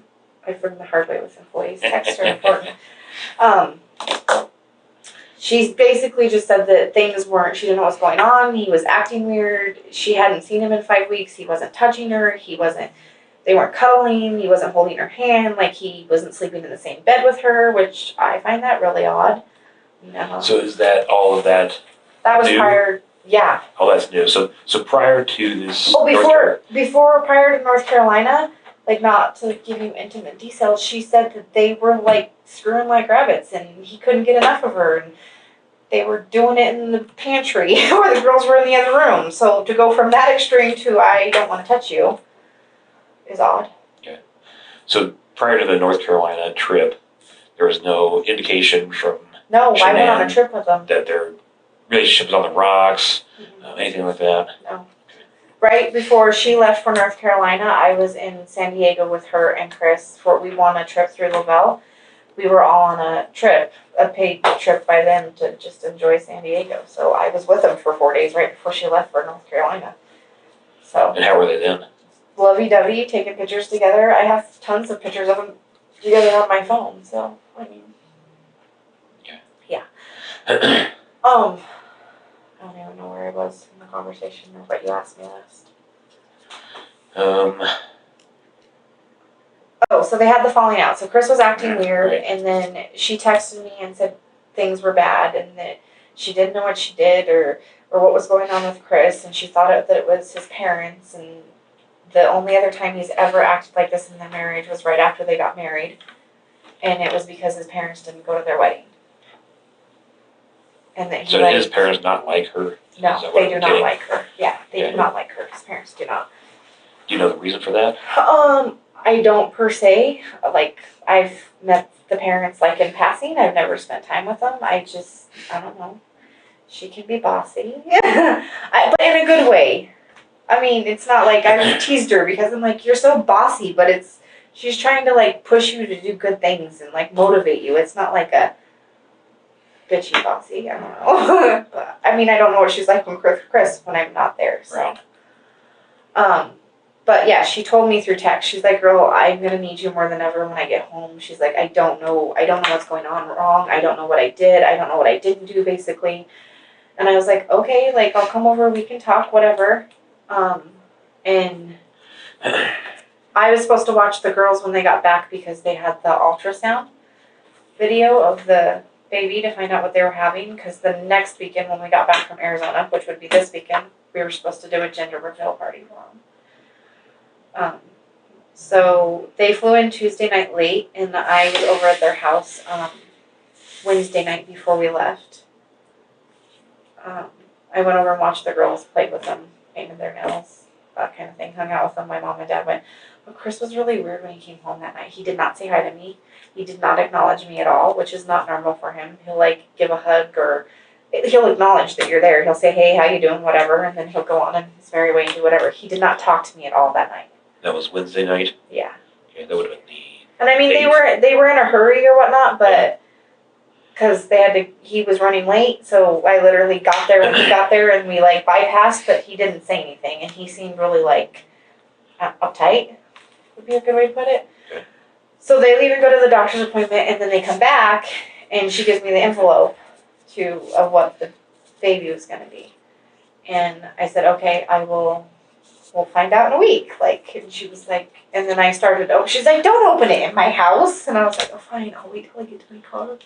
I've learned the hard way with employees. Texts are important. She basically just said that she didn't know what was going on. He was acting weird. She hadn't seen him in 5 weeks. He wasn't touching her. They weren't cuddling. He wasn't holding her hand. He wasn't sleeping in the same bed with her, which I find that really odd. So is that all of that? That was new? prior, yeah. Oh, that's new. So prior to this. Prior to North Carolina, not to give you intimate details, she said that they were screwing like rabbits, and he couldn't get enough of her, and they were doing it in the pantry where the girls were in the other room. So to go from that extreme to I don't want to touch you is odd. Okay. So prior to the North Carolina trip, there was no indication from No, Shannan I went on a trip with them. that their relationship was on the rocks, anything like that? No. Right before she left for North Carolina, I was in San Diego with her and Chris. We won a trip through Lavelle. We were all on a paid trip by them to just enjoy San Diego. So I was with them for 4 days right before she left for North Carolina. So. And how were they then? Lovey-dovey, taking pictures together. I have tons of pictures of them together on my phone. So yeah. I don't even know where I was in the conversation or what you asked me last. So they had the falling out. So Chris was acting weird, right. and then she texted me and said things were bad and that she didn't know what she did or what was going on with Chris, and she thought that it was his parents, and the only other time he's ever acted like this in their marriage was right after they got married, and it was because his parents didn't go to their wedding. And that he So did his parents not like her? No, they do not like her. Yeah, they do not like her. His parents do not. Do you know the reason for that? I don't per se. Like, I've met the parents like in passing. I've never spent time with them. I don't know. She can be bossy. But in a good way. I mean, it's not like I've teased her because I'm like, you're so bossy, but she's trying to like push you to do good things and like motivate you. It's not like a bitchy bossy. I don't know. But, I mean, I don't know what she's like when Chris when I'm not there. So, right. But yeah, she told me through text. She's like, "Girl, I'm gonna need you more than ever when I get home." She's like, I don't know what's going on wrong. I don't know what I did. I don't know what I didn't do, basically." And I was like, "Okay, like I'll come over. We can talk, whatever." And I was supposed to watch the girls when they got back because they had the ultrasound video of the baby to find out what they were having. Because the next weekend when we got back from Arizona, which would be this weekend, we were supposed to do a gender reveal party for them. So they flew in Tuesday night late, and I was over at their house Wednesday night before we left. I went over and watched the girls, played with them, painted their nails, that kind of thing, hung out with them. My mom and dad went. But Chris was really weird when he came home that night. He did not say hi to me. He did not acknowledge me at all, which is not normal for him. He'll like give a hug or he'll acknowledge that you're there. He'll say, "Hey, how you doing?" Whatever, and then he'll go on in his merry way and do whatever. He did not talk to me at all that night. That was Wednesday night? Yeah. Okay, that would have been the... And I mean, they were in a hurry or whatnot, but because he was running late, so I literally got there when he got there, and we like bypassed, but he didn't say anything, and he seemed really like uptight, would be a good way to put it. Okay. So they leave and go to the doctor's appointment, and then they come back, and she gives me the envelope of what the baby was going to be. And I said, "Okay, we'll find out in a week." Like, and she was like, and then I started, she's like, "Don't open it in my house." And I was like, "Oh, fine, I'll wait till I get to my car."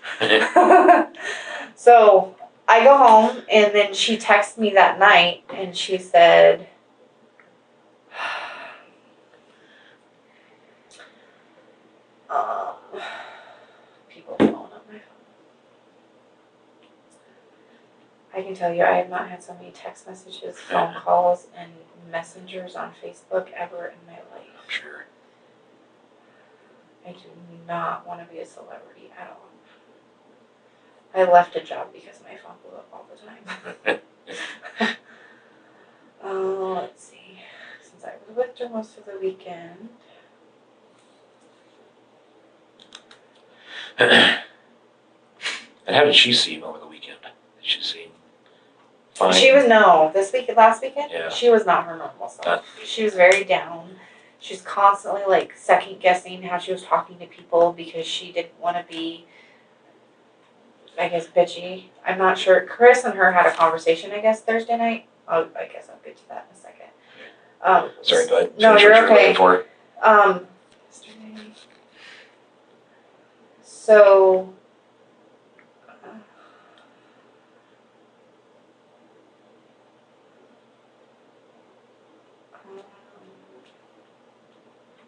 So I go home, and then she texted me that night, and she said, people blowing up my phone. I can tell you, I have not had so many text messages, phone calls, and messengers on Facebook ever in my life. I'm sure. I do not want to be a celebrity at all. I left a job because my phone blew up all the time. Let's see. Since I was with her most of the weekend. And how did she seem over the weekend? Did she seem fine? She was, last weekend, Yeah. She was not her normal self. She was very down. She was constantly like second guessing how she was talking to people because she didn't want to be, I guess, bitchy. I'm not sure. Chris and her had a conversation, I guess, Thursday night. Oh, I guess I'll get to that in a second. Sorry, go ahead. No, you're okay. So,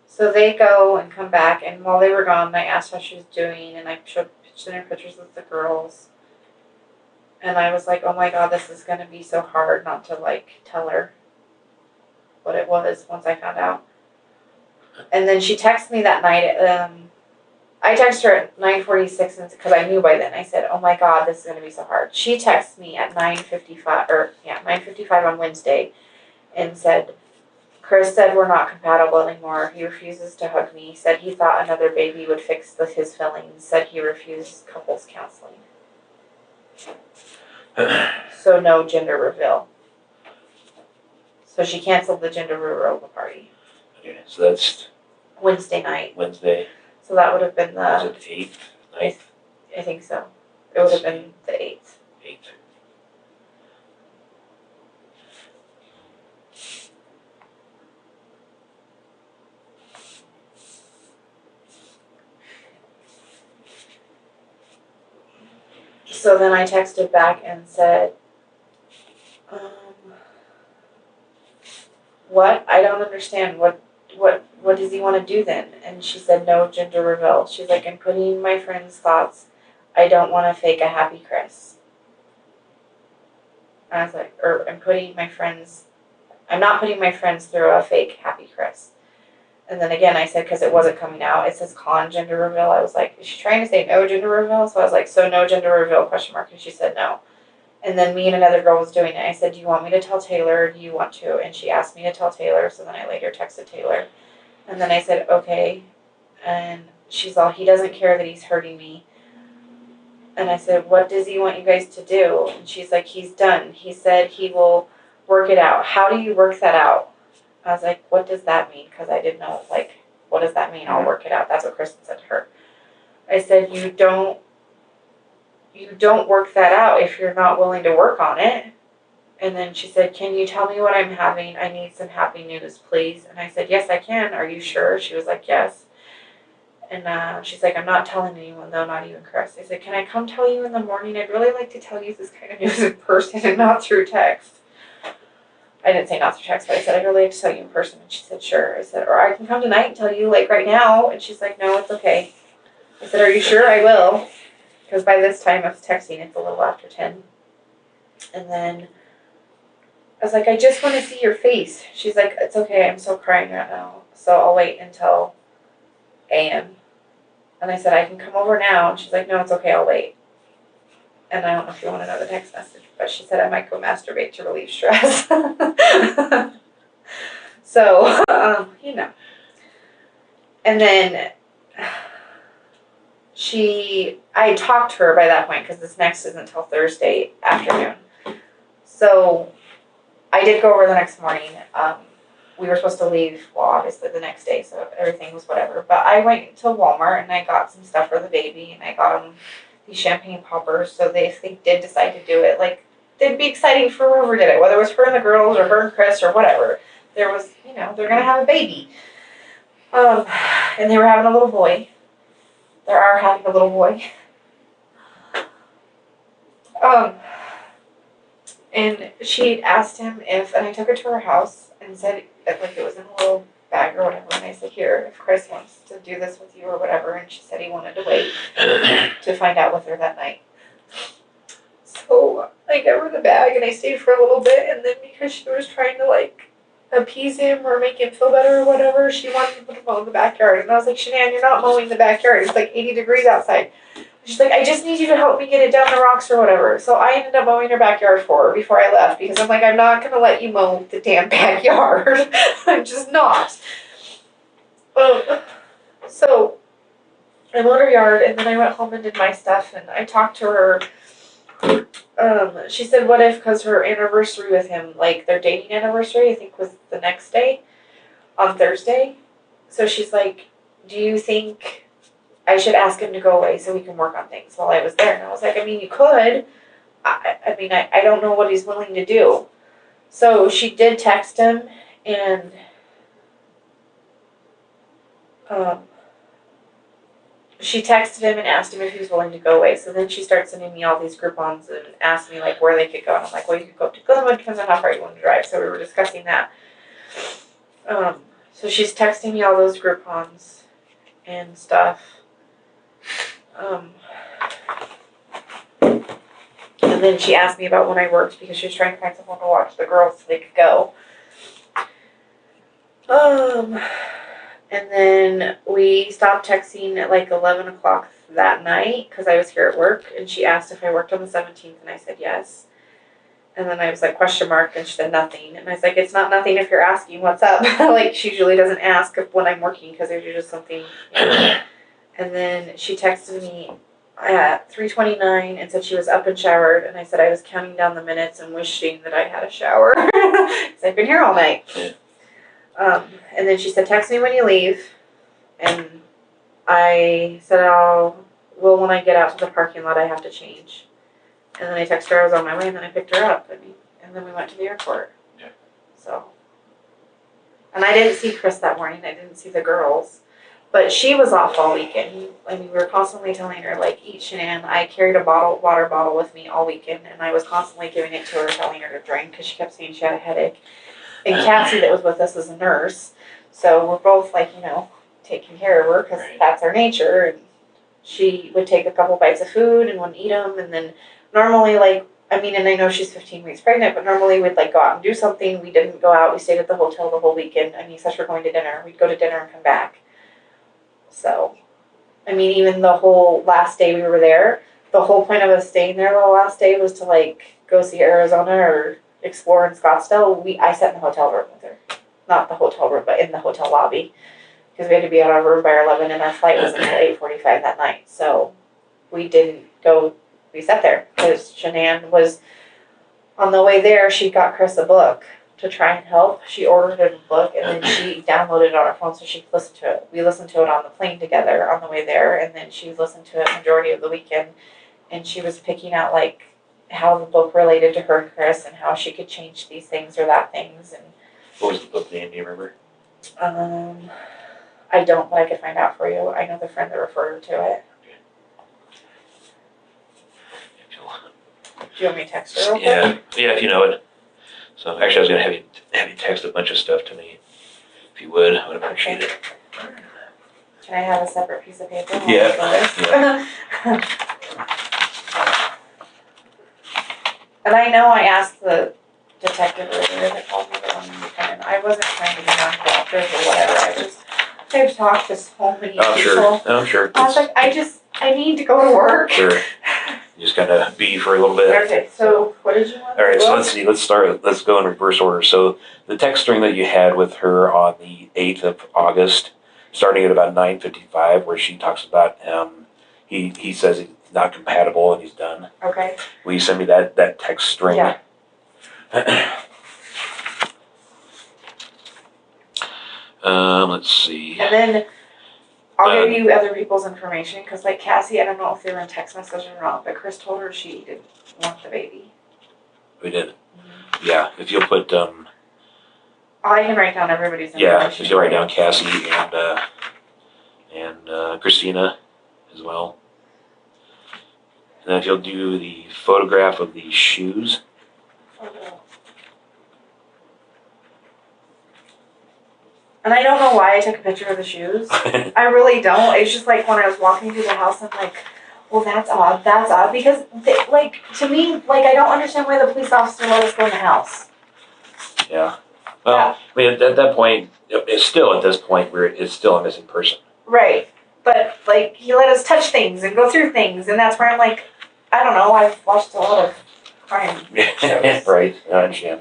so they go and come back, and while they were gone, I asked how she was doing, and I showed her pictures of the girls. And I was like, "Oh my God, this is going to be so hard not to like tell her what it was once I found out." And then she texted me that night. I texted her at 9:46 because I knew by then. I said, "Oh my God, this is going to be so hard." She texted me at 9:55 on Wednesday and said, "Chris said we're not compatible anymore. He refuses to hug me. Said he thought another baby would fix his feelings. Said he refused couples counseling. So no gender reveal." So she canceled the gender reveal party. Okay, so that's Wednesday night. Wednesday. So that would have been Was it 8th, 9th? I think so. It would have been the 8th. 8th. So then I texted back and said, what? I don't understand. What does he want to do then? And she said, no gender reveal. She's like, I'm putting my friend's thoughts. I don't want to fake a happy Chris. And I was like, I'm not putting my friends through a fake happy Chris. And then again, I said, because it wasn't coming out, it says con gender reveal. I was like, is she trying to say no gender reveal? So I was like, so no gender reveal, question mark. And she said no. And then me and another girl was doing it. I said, do you want me to tell Taylor? Do you want to? And she asked me to tell Taylor. So then I later texted Taylor. And then I said, okay. And she's all, he doesn't care that he's hurting me. And I said, what does he want you guys to do? And she's like, he's done. He said he will work it out. How do you work that out? I was like, what does that mean? Because I didn't know, like, what does that mean? I'll work it out. That's what Kristen said to her. I said, you don't work that out if you're not willing to work on it. And then she said, can you tell me what I'm having? I need some happy news, please. And I said, yes, I can. Are you sure? She was like, yes. And she's like, I'm not telling anyone, though, not even Chris. I said, can I come tell you in the morning? I'd really like to tell you this kind of news in person and not through text. I didn't say not through text, but I said, I'd really like to tell you in person. And she said, sure. I said, or I can come tonight and tell you, like, right now. And she's like, no, it's okay. I said, are you sure? I will. Because by this time I was texting, it's a little after 10. And then I was like, I just want to see your face. She's like, it's okay, I'm still crying right now. So I'll wait until a.m. And I said, I can come over now. And she's like, no, it's okay, I'll wait. And I don't know if you want to know the text message, but she said I might go masturbate to relieve stress. So, you know. And then I talked to her by that point because this next isn't until Thursday afternoon. So I did go over the next morning. We were supposed to leave, well, obviously the next day, so everything was whatever. But I went to Walmart and I got some stuff for the baby, and I got them these champagne poppers. So if they did decide to do it, like, it'd be exciting for whoever did it, whether it was her and the girls or her and Chris or whatever. There was, you know, they're gonna have a baby. And they were having a little boy. They are having a little boy. And she asked him and I took her to her house and said, like, it was in a little bag or whatever, and I said, here, if Chris wants to do this with you or whatever, and she said he wanted to wait to find out with her that night. So I gave her the bag and I stayed for a little bit, and then because she was trying to, like, appease him or make him feel better or whatever, she wanted to mow the backyard. And I was like, Shannan, you're not mowing the backyard. It's like 80 degrees outside. She's like, I just need you to help me get it down the rocks or whatever. So I ended up mowing her backyard for her before I left, because I'm like, I'm not going to let you mow the damn backyard. I'm just not. So I mowed her yard, and then I went home and did my stuff, and I talked to her. She said, what if, because her anniversary with him, like their dating anniversary, I think was the next day, on Thursday. So she's like, do you think I should ask him to go away so we can work on things while I was there? And I was like, I mean, you could. I mean, I don't know what he's willing to do. So she did text him, and she texted him and asked him if he was willing to go away. So then she starts sending me all these Groupons and asked me, like, where they could go. And I'm like, well, you could go up to Glenwood, depends on how far you want to drive. So we were discussing that. So she's texting me all those Groupons and stuff. And then she asked me about when I worked, because she was trying to find someone to watch the girls so they could go. And then we stopped texting at like 11 o'clock that night because I was here at work, and she asked if I worked on the 17th, and I said yes. And then I was like, question mark, and she said nothing. And I was like, it's not nothing if you're asking what's up. Like, she usually doesn't ask when I'm working because there's just something, you know. And then she texted me at 3:29 and said she was up and showered, and I said I was counting down the minutes and wishing that I had a shower because I've been here all night. And then she said, text me when you leave. And I said, well, when I get out to the parking lot, I have to change. And then I texted her I was on my way, and then I picked her up, and then we went to the airport. Yeah. So, and I didn't see Chris that morning. I didn't see the girls. But she was off all weekend. I mean, we were constantly telling her, like, eat Shannan. I carried a water bottle with me all weekend, and I was constantly giving it to her, telling her to drink, because she kept saying she had a headache. And Cassie, that was with us, is a nurse. So we're both, like, taking care of her, because that's our nature. And she would take a couple bites of food and wouldn't eat them. And then normally, like, and I know she's 15 weeks pregnant, but normally we'd, like, go out and do something. We didn't go out. We stayed at the hotel the whole weekend. Except for going to dinner. We'd go to dinner and come back. So, even the whole last day we were there, the whole point of us staying there the last day was to, like, go see Arizona or explore in Scottsdale. I sat in the hotel room with her. Not the hotel room, but in the hotel lobby. Because we had to be out of our room by 11, and our flight was until 8:45 that night. So, we didn't go, we sat there. Because Shannan was, on the way there, she got Chris a book to try and help. She ordered a book, and then she downloaded it on her phone so she could listen to it. We listened to it on the plane together on the way there, and then she listened to it majority of the weekend, and she was picking out, like, how the book related to her and Chris, and how she could change these things or that things. And What was the book name? Do you remember? I don't, but I could find out for you. I know the friend that referred her to it. Do you want me to text her real quick? Yeah, if you know it. So actually, I was gonna have you text a bunch of stuff to me. If you would, I would appreciate it. Can I have a separate piece of paper? Yeah. And I know I asked the detective earlier that called me, but I wasn't trying to be non-cooperative or whatever. I've talked to so many people. I'm sure. I was like, I need to go to work. Sure. You just gotta be for a little bit. Okay, so what did you want? All right, so let's see. Let's go in reverse order. So the text string that you had with her on the 8th of August, starting at about 9:55, where she talks about he says he's not compatible and he's done. Okay. Will you send me that text string? Yeah. Let's see. And then I'll give you other people's information, because, like, Cassie, I don't know if they were in text message or not, but Chris told her she didn't want the baby. We did. Mm-hmm. Yeah, if you'll put I can write down everybody's information. Yeah, if you'll write down Cassie and Christina as well. And then if you'll do the photograph of the shoes. And I don't know why I took a picture of the shoes. I really don't. It's just like when I was walking through the house, I'm like, well, that's odd. That's odd. Because, to me, I don't understand why the police officer let us go in the house. Yeah. Well, at that point, it's still at this point where it's still a missing person. Right. But, he let us touch things and go through things. And that's where I'm like, I don't know. I've watched a lot of crime shows. Right. I understand.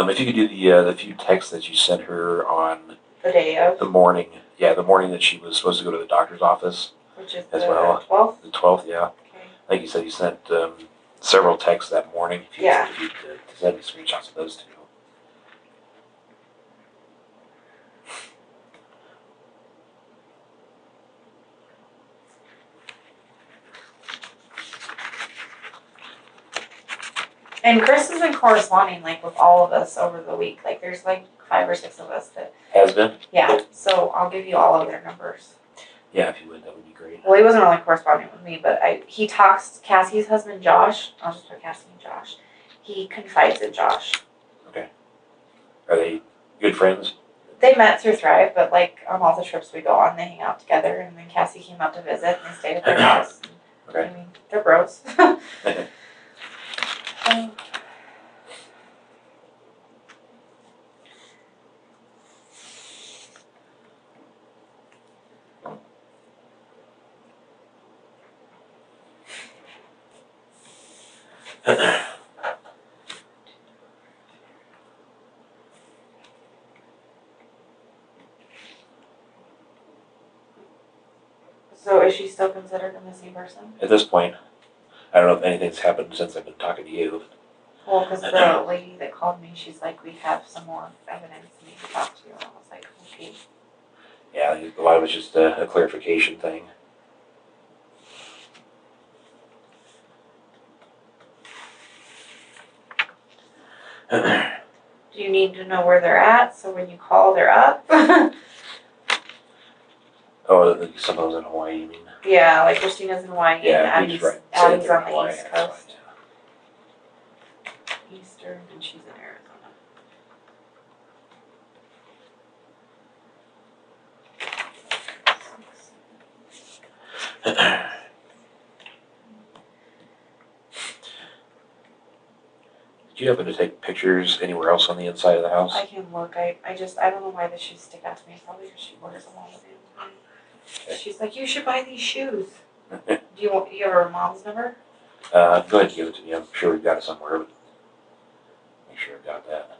If you could do the few texts that you sent her on the day of the morning that she was supposed to go to the doctor's office, which is as the well. 12th. The 12th, yeah. Okay. Like you said, you sent several texts that morning. If you send me screenshots of those two. And Chris has been corresponding with all of us over the week. There's 5 or 6 of us that Has been? Yeah. So I'll give you all of their numbers. Yeah, if you would, that would be great. Well, he wasn't really corresponding with me, but he talks Cassie's husband Josh. I'll just put Cassie and Josh. He confides in Josh. Okay. Are they good friends? They met through Thrive, but on all the trips we go on, they hang out together. And then Cassie came out to visit, and they stayed at their house. Okay. They're bros. So is she still considered a missing person? At this point, I don't know if anything's happened since I've been talking to you. Well, because the lady that called me, she's like, we have some more evidence we need to talk to you. And I was like, okay. Yeah, a lot of it's just a clarification thing. Do you need to know where they're at so when you call, they're up? Oh, some of those in Hawaii, you mean? Yeah, like Christina's in Hawaii Yeah, and he's right. Abby's They're on in the Hawaii, East that's Coast. Eastern, and she's in Arizona. fine. Did you happen to take pictures anywhere else on the inside of the house? I can look. I don't know why the shoes stick out to me. Probably because she wears them all the time. Okay. She's like, you should buy these shoes. Do you have her mom's number? Go ahead and give it to me. I'm sure we've got it somewhere, but make sure I've got that.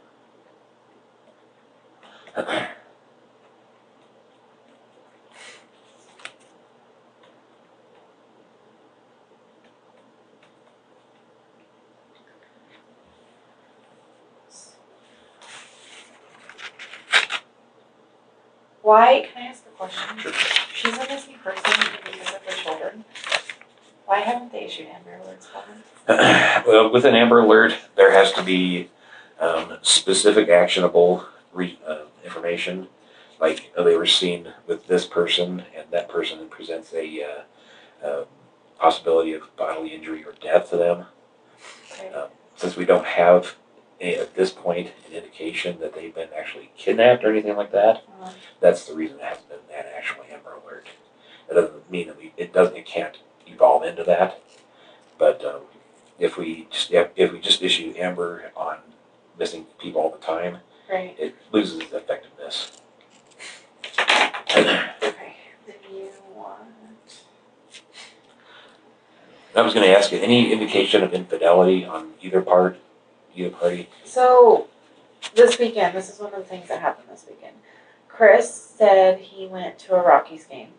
Why? Can I ask a question? Sure. She's a missing person because of her children. Why haven't they issued Amber Alerts for them? Well, with an Amber Alert, there has to be specific actionable information, like they were seen with this person, and that person presents a possibility of bodily injury or death to them. Okay. Since we don't have at this point an indication that they've been actually kidnapped or anything like that, that's the reason it hasn't been an actual Amber Alert. That doesn't mean that it can't evolve into that, but if we just issue Amber on missing people all the time, Right. it loses its effectiveness. Okay. Then you want. I was going to ask you, any indication of infidelity on either party? So, this weekend, this is one of the things that happened this weekend. Chris said he went to a Rockies game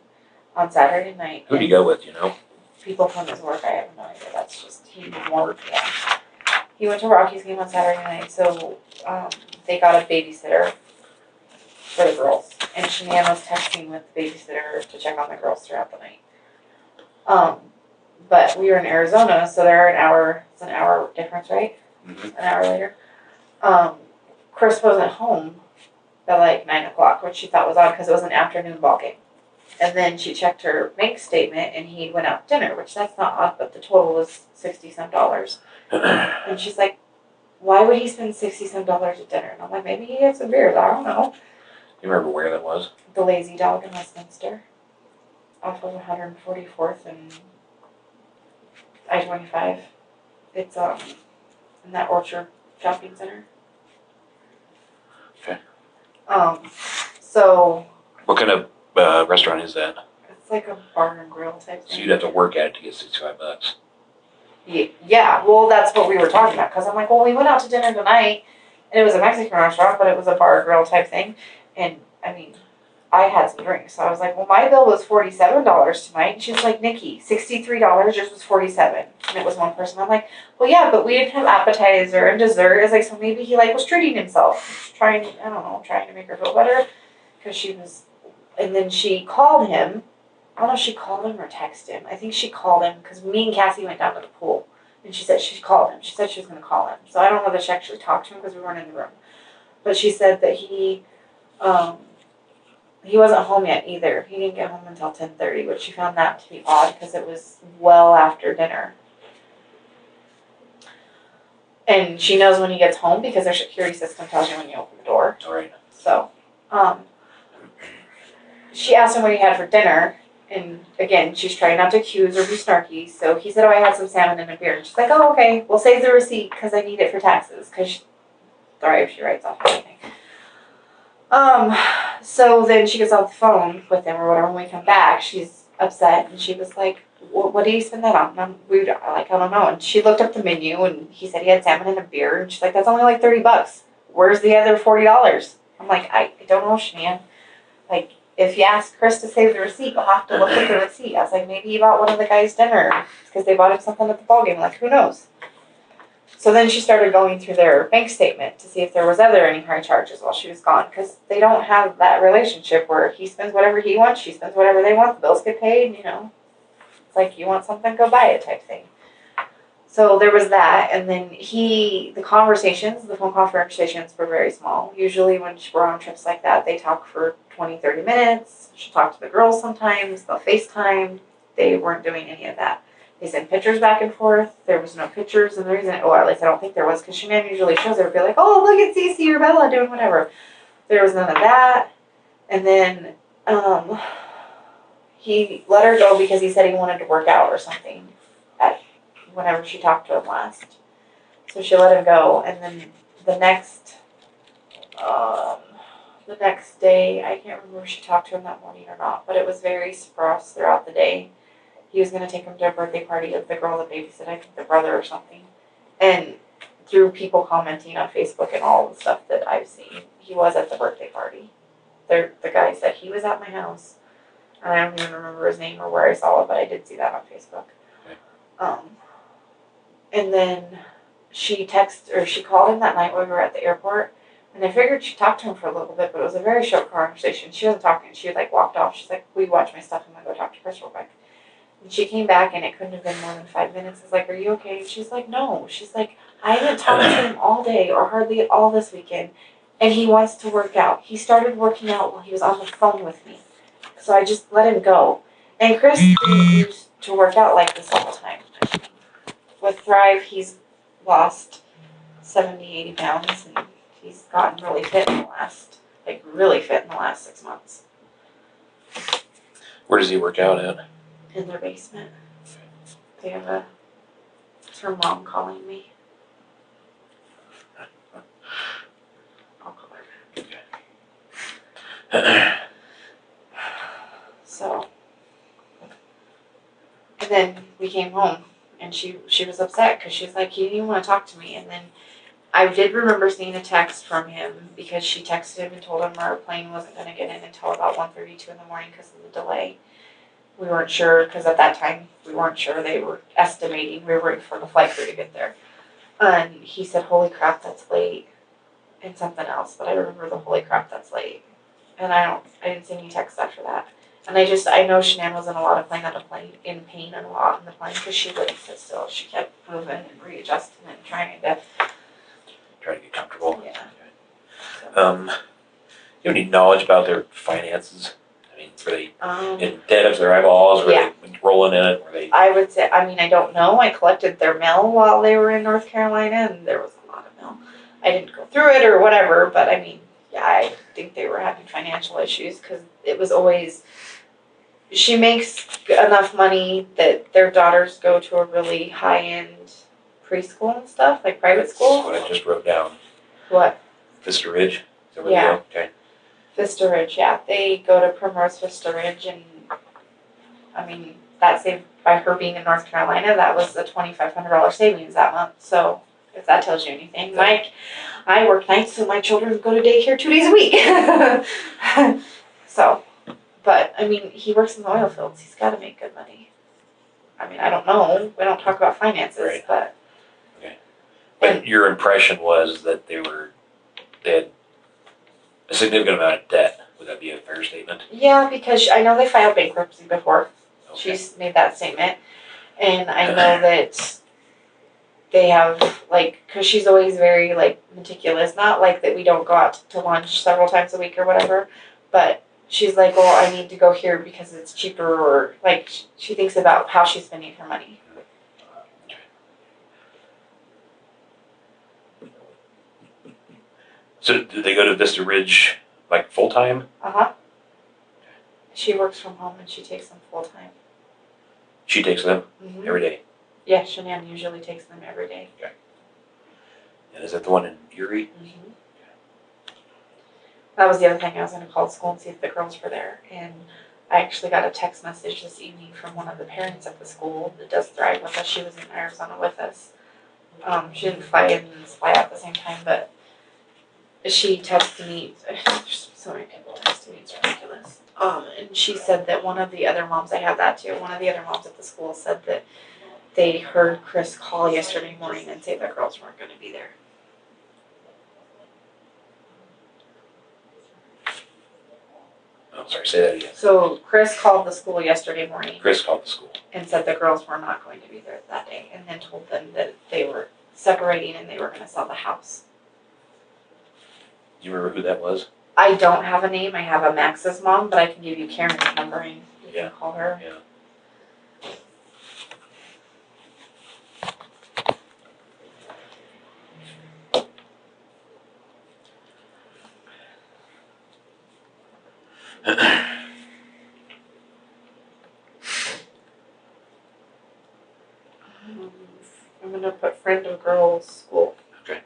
on Saturday night. Who do you go with, you know? People from his work, I have no idea. That's just, he went, yeah. He went to a Rockies game on Saturday night, so they got a babysitter for the girls. And Shannan was texting with the babysitter to check on the girls throughout the night. But we were in Arizona, so they're it's an hour difference, right? Mm-hmm. An hour later. Chris wasn't home at like 9 o'clock, which she thought was odd because it was an afternoon ball game. And then she checked her bank statement and he went out to dinner, which that's not odd, but the total was $60-some. And she's like, why would he spend $60-some at dinner? And I'm like, maybe he had some beers, I don't know. You remember where that was? The Lazy Dog in Westminster, off of 144th and I-25. It's in that Orchard Shopping Center. Okay. So What kind of restaurant is that? it's like a bar and grill type thing. So you'd have to work at it to get $65. Yeah, well, that's what we were talking about. Because I'm like, well, we went out to dinner tonight, and it was a Mexican restaurant, but it was a bar grill type thing. And, I mean, I had some drinks. So I was like, well, my bill was $47 tonight. And she's like, Nikki, $63, yours was $47. And it was one person. I'm like, well, yeah, but we didn't have appetizer and dessert. It's like, so maybe he, like, was treating himself. Trying to make her feel better. Because she was, and then she called him. I don't know if she called him or texted him. I think she called him because me and Cassie went down to the pool. And she said she called him. She said she was going to call him. So I don't know that she actually talked to him because we weren't in the room. But she said that he wasn't home yet either. He didn't get home until 10:30, which she found that to be odd because it was well after dinner. And she knows when he gets home because their security system tells you when you open the door. All right. So, she asked him what he had for dinner. And again, she's trying not to accuse or be snarky. So he said, oh, I had some salmon and a beer. And she's like, oh, okay, we'll save the receipt because I need it for taxes. Because, sorry if she writes off anything. So then she gets off the phone with him or whatever. When we come back, she's upset. And she was like, what did he spend that on? And I don't know. And she looked up the menu and he said he had salmon and a beer. And she's like, that's only like $30. Where's the other $40? I'm like, I don't know, Shannan. Like, if you ask Chris to save the receipt, you'll have to look at the receipt. I was like, maybe he bought one of the guys dinner because they bought him something at the ballgame. Like, who knows? So then she started going through their bank statement to see if there was any high charges while she was gone because they don't have that relationship where he spends whatever he wants, she spends whatever they want, the bills get paid, you know. It's like, you want something, go buy it type thing. So there was that, and then the phone conversations were very small. Usually when we're on trips like that, they talk for 20, 30 minutes. She'll talk to the girls sometimes, they'll FaceTime. They weren't doing any of that. They sent pictures back and forth. There was no pictures, and the reason, at least I don't think there was, because Shannan usually shows her, be like, oh, look at Cece or Bella doing whatever. There was none of that. And then he let her go because he said he wanted to work out or something whenever she talked to him last. So she let him go, and then the next day, I can't remember if she talked to him that morning or not, but it was very sparse throughout the day. He was going to take him to a birthday party of the girl that babysat, I think the brother or something. And through people commenting on Facebook and all the stuff that I've seen, he was at the birthday party. The guy said he was at my house. And I don't even remember his name or where I saw it, but I did see that on Facebook. Okay. And then she called him that night when we were at the airport. And I figured she talked to him for a little bit, but it was a very short conversation. She wasn't talking. She walked off. She's like, will you watch my stuff? I'm going to go talk to Chris real quick. And she came back, and it couldn't have been more than 5 minutes. I was like, are you okay? And she's like, no. She's like, I haven't talked to him all day or hardly at all this weekend. And he wants to work out. He started working out while he was on the phone with me. So I just let him go. And Chris didn't used to work out like this all the time. With Thrive, he's lost 70, 80 pounds, and he's gotten really fit in the last 6 months. Where does he work out at? In their basement. They have it's her mom calling me. I'll call her back. So, and then we came home, and she was upset because she's like, he didn't even want to talk to me. And then I did remember seeing a text from him because she texted him and told him our plane wasn't going to get in until about 1:32 in the morning because of the delay. We weren't sure, because at that time we weren't sure. They were estimating. We were waiting for the flight crew to get there. And he said, holy crap, that's late. And something else, but I remember the holy crap, that's late. And I didn't see any texts after that. And I know Shannan was in a lot of in pain and a lot in the plane because she wouldn't sit still. She kept moving and readjusting and trying to get comfortable. Yeah. Do you have any knowledge about their finances? I mean, were they in debt up to their eyeballs? Were they rolling in it? Were they? I would say, I don't know. I collected their mail while they were in North Carolina, and there was a lot of mail. I didn't go through it or whatever, but I think they were having financial issues because it was always, she makes enough money that their daughters go to a really high-end preschool and stuff, like private school. That's what I just wrote down. What? Vista Ridge? Is that where Yeah. they go? Okay. Vista Ridge, yeah. They go to Primrose Vista Ridge, and that saved by her being in North Carolina, that was a $2,500 savings that month. So if that tells you anything, I work nights, so my children go to daycare 2 days a week. So, but he works in the oil fields. He's got to make good money. I don't know. We don't talk about finances, right. But. Okay. But your impression was that they had a significant amount of debt. Would that be a fair statement? Yeah, because I know they filed bankruptcy before. Okay. She's made that statement. And I know that they have, because she's always very, meticulous. Not that we don't go out to lunch several times a week or whatever, but she's like, well, I need to go here because it's cheaper, or, she thinks about how she's spending her money. So did they go to Vista Ridge, full-time? Uh-huh. She works from home, and she takes them full-time. She takes them Mm-hmm. every day? Yeah, Shannan usually takes them every day. Okay. And is that the one in Erie? Mm-hmm. That was the other thing. I was going to call school and see if the girls were there. And I actually got a text message this evening from one of the parents at the school that does Thrive with us. She was in Arizona with us. She didn't fly in and fly out at the same time, but she texted me. There's so many people texting me. It's ridiculous. And she said that one of the other moms, I have that too, one of the other moms at the school said that they heard Chris call yesterday morning and say the girls weren't going to be there. Oh. sorry, say that again. So Chris called the school yesterday morning Chris called the school. and said the girls were not going to be there that day, and then told them that they were separating and they were going to sell the house. Do you remember who that was? I don't have a name. I have a Max's mom, but I can give you Karen's number and you can call her. Yeah. I'm going to put friend of girls school. Okay.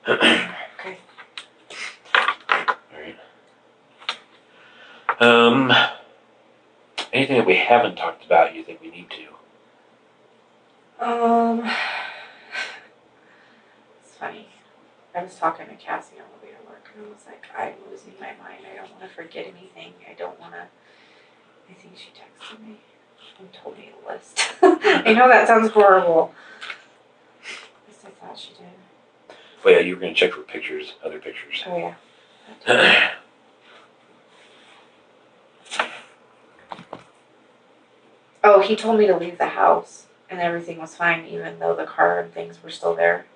Okay. All right. Anything that we haven't talked about you think we need to? It's funny. I was talking to Cassie on the way to work, and I was like, I'm losing my mind. I don't want to forget anything. I don't want to. I think she texted me and told me a list. I know that sounds horrible. At least I thought she did. Well, yeah, you were going to check for pictures, other pictures. Oh, yeah. Oh, he told me to leave the house, and everything was fine, even though the car and things were still there.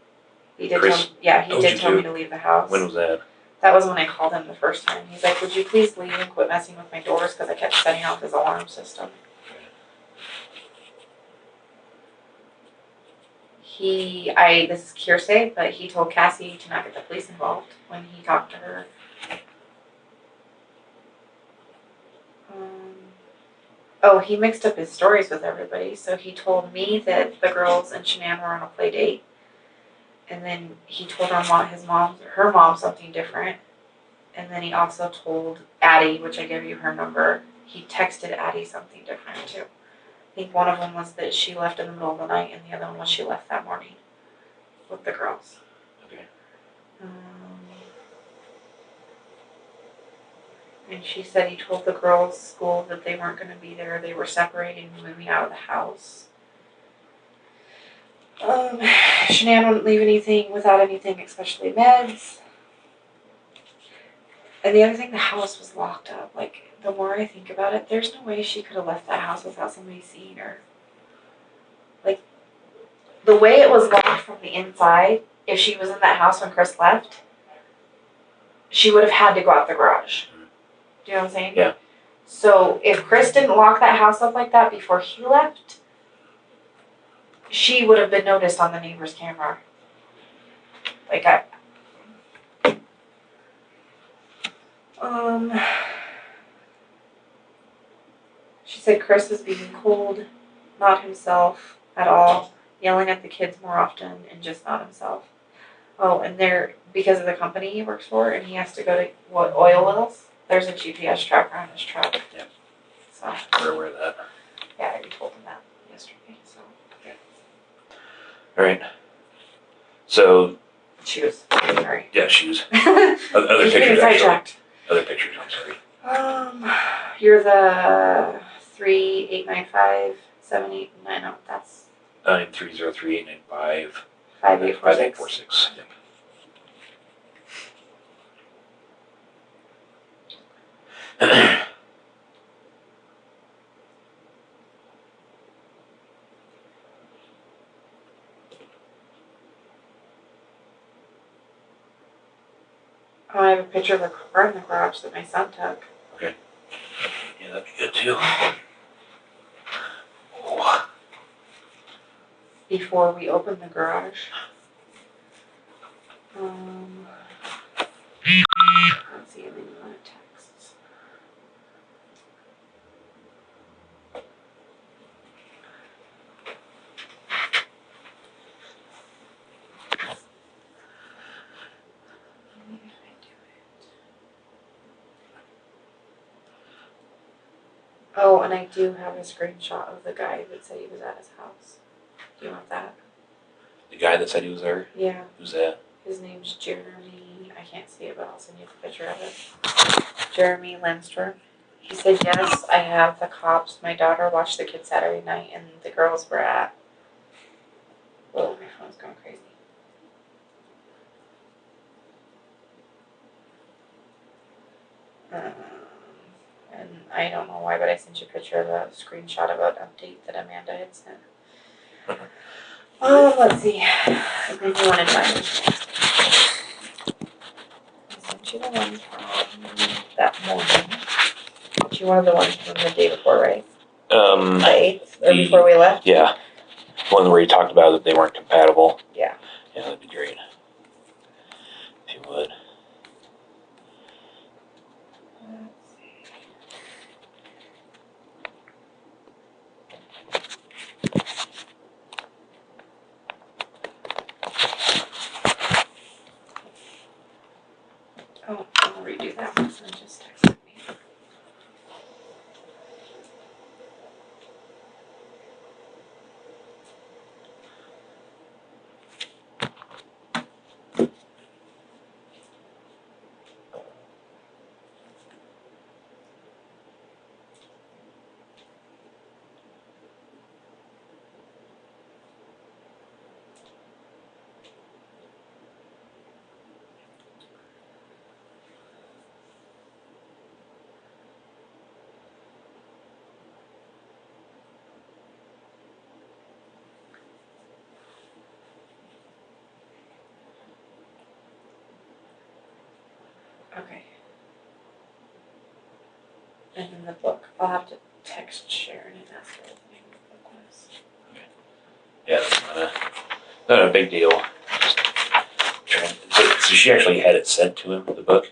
He did Chris he did tell me to leave the house. When was that? That was when I called him the first time. He's like, would you please leave and quit messing with my doors, because I kept setting off his alarm system. This is hearsay, but he told Cassie to not get the police involved when he talked to her. He mixed up his stories with everybody. So he told me that the girls and Shannan were on a play date. And then he told her mom something different. And then he also told Addie, which I gave you her number, he texted Addie something different too. I think one of them was that she left in the middle of the night, and the other one was she left that morning with the girls. Okay. And she said he told the girls' school that they weren't going to be there. They were separating and moving out of the house. Shannan wouldn't leave anything without anything, especially meds. And the other thing, the house was locked up. Like, the more I think about it, there's no way she could have left that house without somebody seeing her. Like, the way it was locked from the inside, if she was in that house when Chris left, she would have had to go out the garage. Do you know what I'm saying? Yeah. So if Chris didn't lock that house up like that before he left, she would have been noticed on the neighbor's camera. Like, she said Chris was being cold, not himself at all, yelling at the kids more often, and just not himself. Oh, and because of the company he works for, and he has to go to oil wells, there's a GPS tracker on his truck. Yep. So We're aware of that. yeah, I already told him that yesterday. So Okay. All right. So. shoes. Sorry. Yeah, shoes. Other Other pictures. sidetracked. Other pictures. I'm sorry. You're the 3-895-7890. That's 9303895 5846. 5846. Yep. I have a picture of a car in the garage that my son took. Okay. Yeah, that'd be good too. Oh. Before we opened the garage. Let's see, maybe one of texts. Oh, and I do have a screenshot of the guy that said he was at his house. Do you want that? The guy that said he was there? Yeah. Who's that? His name's Jeremy. I can't see it, but I'll send you the picture of it. Jeremy Lindstrom. He said, yes, I have the cops. My daughter watched the kids Saturday night, and the girls were at. Whoa, my phone's going crazy. And I don't know why, but I sent you a picture of a screenshot of an update that Amanda had sent. Oh, let's see. And then you wanted mine. I sent you the one from that morning. You wanted the one from the day before, right? The 8th, or before we left? Yeah. One where you talked about that they weren't compatible. Yeah. Yeah, that'd be great. If you would. Oh, I'll redo that one. So just texted me. Okay. And then the book. I'll have to text Sharon and ask her what the name of the book was. Yeah, that's not a big deal. Just so she actually had it sent to him, the book?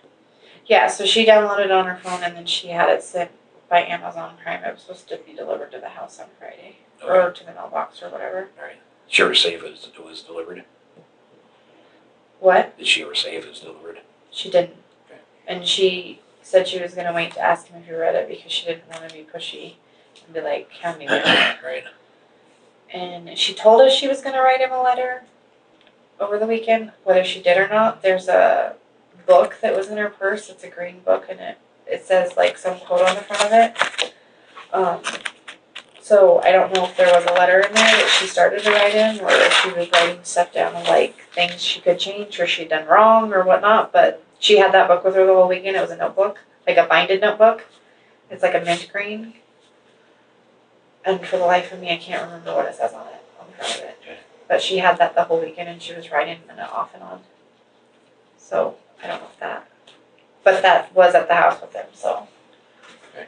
Yeah, so she downloaded it on her phone and then she had it sent by Amazon Prime. It was supposed to be delivered to the house on Friday. Okay. Or to the mailbox or whatever. All right. Did she ever say if it was delivered? What? Did she ever say if it was delivered? She didn't. Okay. And she said she was going to wait to ask him if he read it because she didn't want to be pushy and be like, hand me that. Right. And she told us she was going to write him a letter over the weekend. Whether she did or not, there's a book that was in her purse. It's a green book, and it says like some quote on the front of it. So I don't know if there was a letter in there that she started to write in, or if she was writing stuff down of like things she could change or she'd done wrong or whatnot. But she had that book with her the whole weekend. It was a notebook, like a binded notebook. It's like a mint green. And for the life of me, I can't remember what it says on the front of it. Okay. But she had that the whole weekend, and she was writing it off and on. So I don't know if that, but that was at the house with them. So. Okay.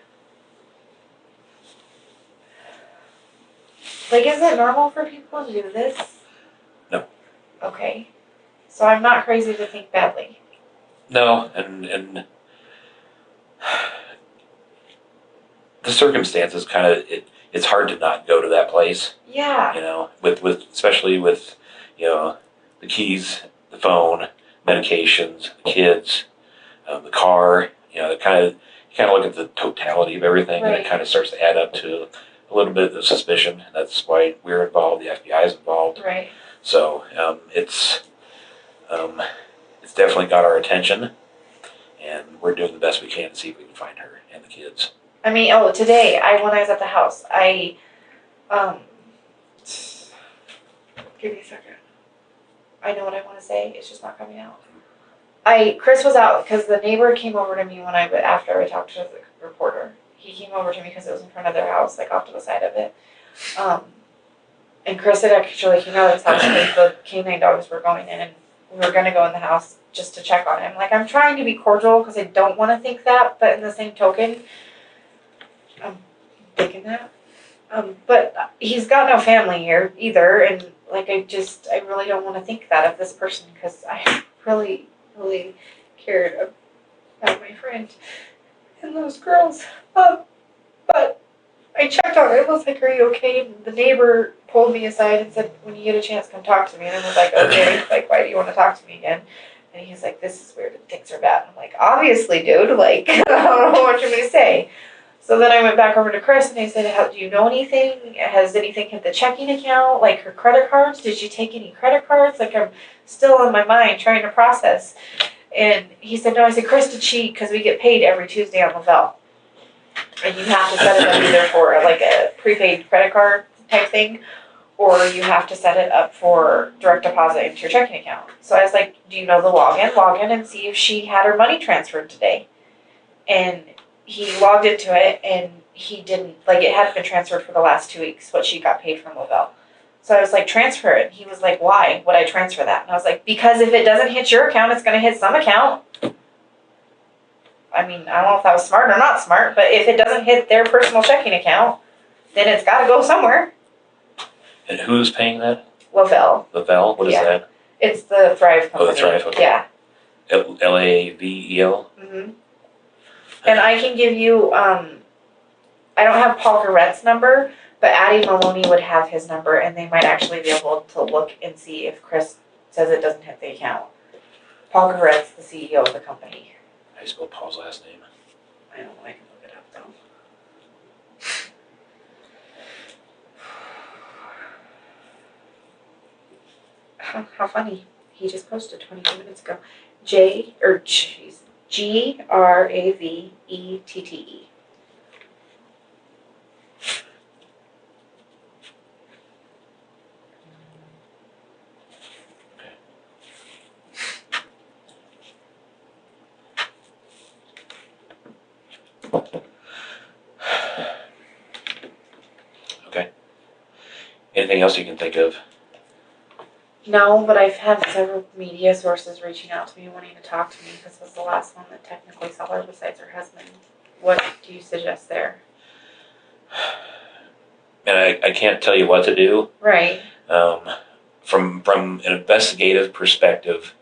Like, is it normal for people to do this? No. Okay. So I'm not crazy to think badly. No, and the circumstances kind of it's hard to not go to that place. Yeah. You know, with especially with, you know, the keys, the phone, medications, the kids, the car. You know, you kind of look at the totality of everything, Right. and it kind of starts to add up to a little bit of suspicion. And that's why we're involved. The FBI is involved. Right. So it's definitely got our attention, and we're doing the best we can to see if we can find her and the kids. I mean, today, when I was at the house, give me a second. I know what I want to say. It's just not coming out. Chris was out because the neighbor came over to me after I talked to the reporter. He came over to me because it was in front of their house, like off to the side of it. And Chris had actually came out of his house because the canine dogs were going in, and we were going to go in the house just to check on him. Like, I'm trying to be cordial because I don't want to think that, but in the same token, I'm thinking that. But he's got no family here either, and like I really don't want to think that of this person because I really, really cared about my friend and those girls. But I checked on it. I was like, "Are you okay?" And the neighbor pulled me aside and said, "When you get a chance, come talk to me." And I was like, "Okay." Like, why do you want to talk to me again? And he's like, "This is weird and things are bad." And I'm like, "Obviously, dude. Like, I don't know what you're going to say." So then I went back over to Chris and I said, "Do you know anything? Has anything hit the checking account? Like her credit cards? Did she take any credit cards?" Like, I'm still in my mind trying to process. And he said, no. I said, Chris, did she, because we get paid every Tuesday on Lavelle. And you have to set it up either for like a prepaid credit card type thing, or you have to set it up for direct deposit into your checking account. So I was like, do you know the login? Log in and see if she had her money transferred today. And he logged into it, and he didn't, like, it hadn't been transferred for the last 2 weeks, what she got paid from Lavelle. So I was like, transfer it. He was like, why would I transfer that? And I was like, because if it doesn't hit your account, it's going to hit some account. I mean, I don't know if that was smart or not smart, but if it doesn't hit their personal checking account, then it's got to go somewhere. And who's paying that? Lavelle. Lavelle? What is that? It's the Thrive company. Oh, the Thrive, okay. Yeah. Lavel? Mm-hmm. And I can give you, I don't have Paul Garrett's number, but Addie Maloney would have his number, and they might actually be able to look and see if Chris says it doesn't hit the account. Paul Garrett's the CEO of the company. How do you spell Paul's last name? I don't know, I can look it up though. How funny. He just posted 22 minutes ago. Gravette. Okay. Anything else you can think of? No, but I've had several media sources reaching out to me wanting to talk to me because this was the last one that technically saw her besides her husband. What do you suggest there? And I can't tell you what to do. Right. From an investigative perspective,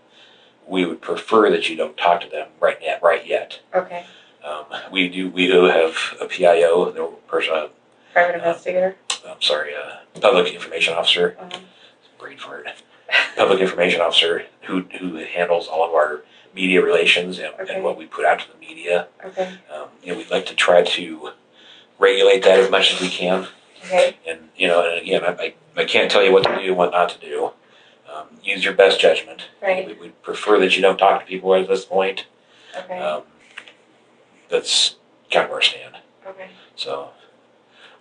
we would prefer that you don't talk to them right yet. Okay. We do have a PIO, the person. Private investigator. Public information officer. Brain fart. Public information officer who handles all of our media relations and what we put out to the media. Okay. We'd like to try to regulate that as much as we can. Okay. And and again, I can't tell you what to do and what not to do. Use your best judgment. Right. We'd prefer that you don't talk to people at this point. Okay. That's kind of our stand. Okay. So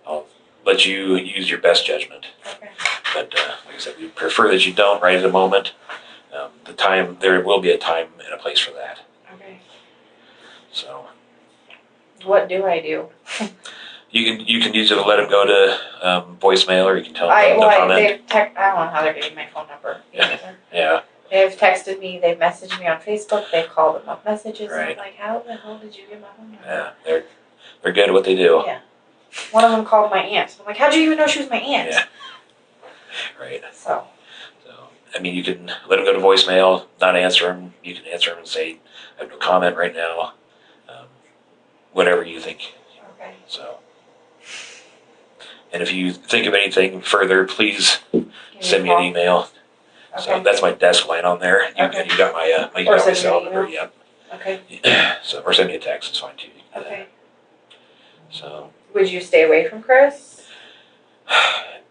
I'll let you use your best judgment. Okay. But like I said, we prefer that you don't right at the moment. There will be a time and a place for that. Okay. So what do I do? you can use it to let them go to voicemail, or you can tell them I no comment. don't know how they're getting my phone number. Yeah. They've texted me, they've messaged me on Facebook, they've called them up messages. Right. I'm like, how the hell did you get my phone number? Yeah, they're good at what they do. Yeah. One of them called my aunt. I'm like, how'd you even know she was my aunt? Yeah. Right. So, I mean, you can let them go to voicemail, not answer them. You can answer them and say, I have no comment right now. Whatever you think. okay. So, and if you think of anything further, please send me an email. Okay. So that's my desk line on there. Okay. You got my Or my send me cell an number. email. Yep. Okay. So, or send me a text. It's fine too. Okay. So, Would you stay away from Chris?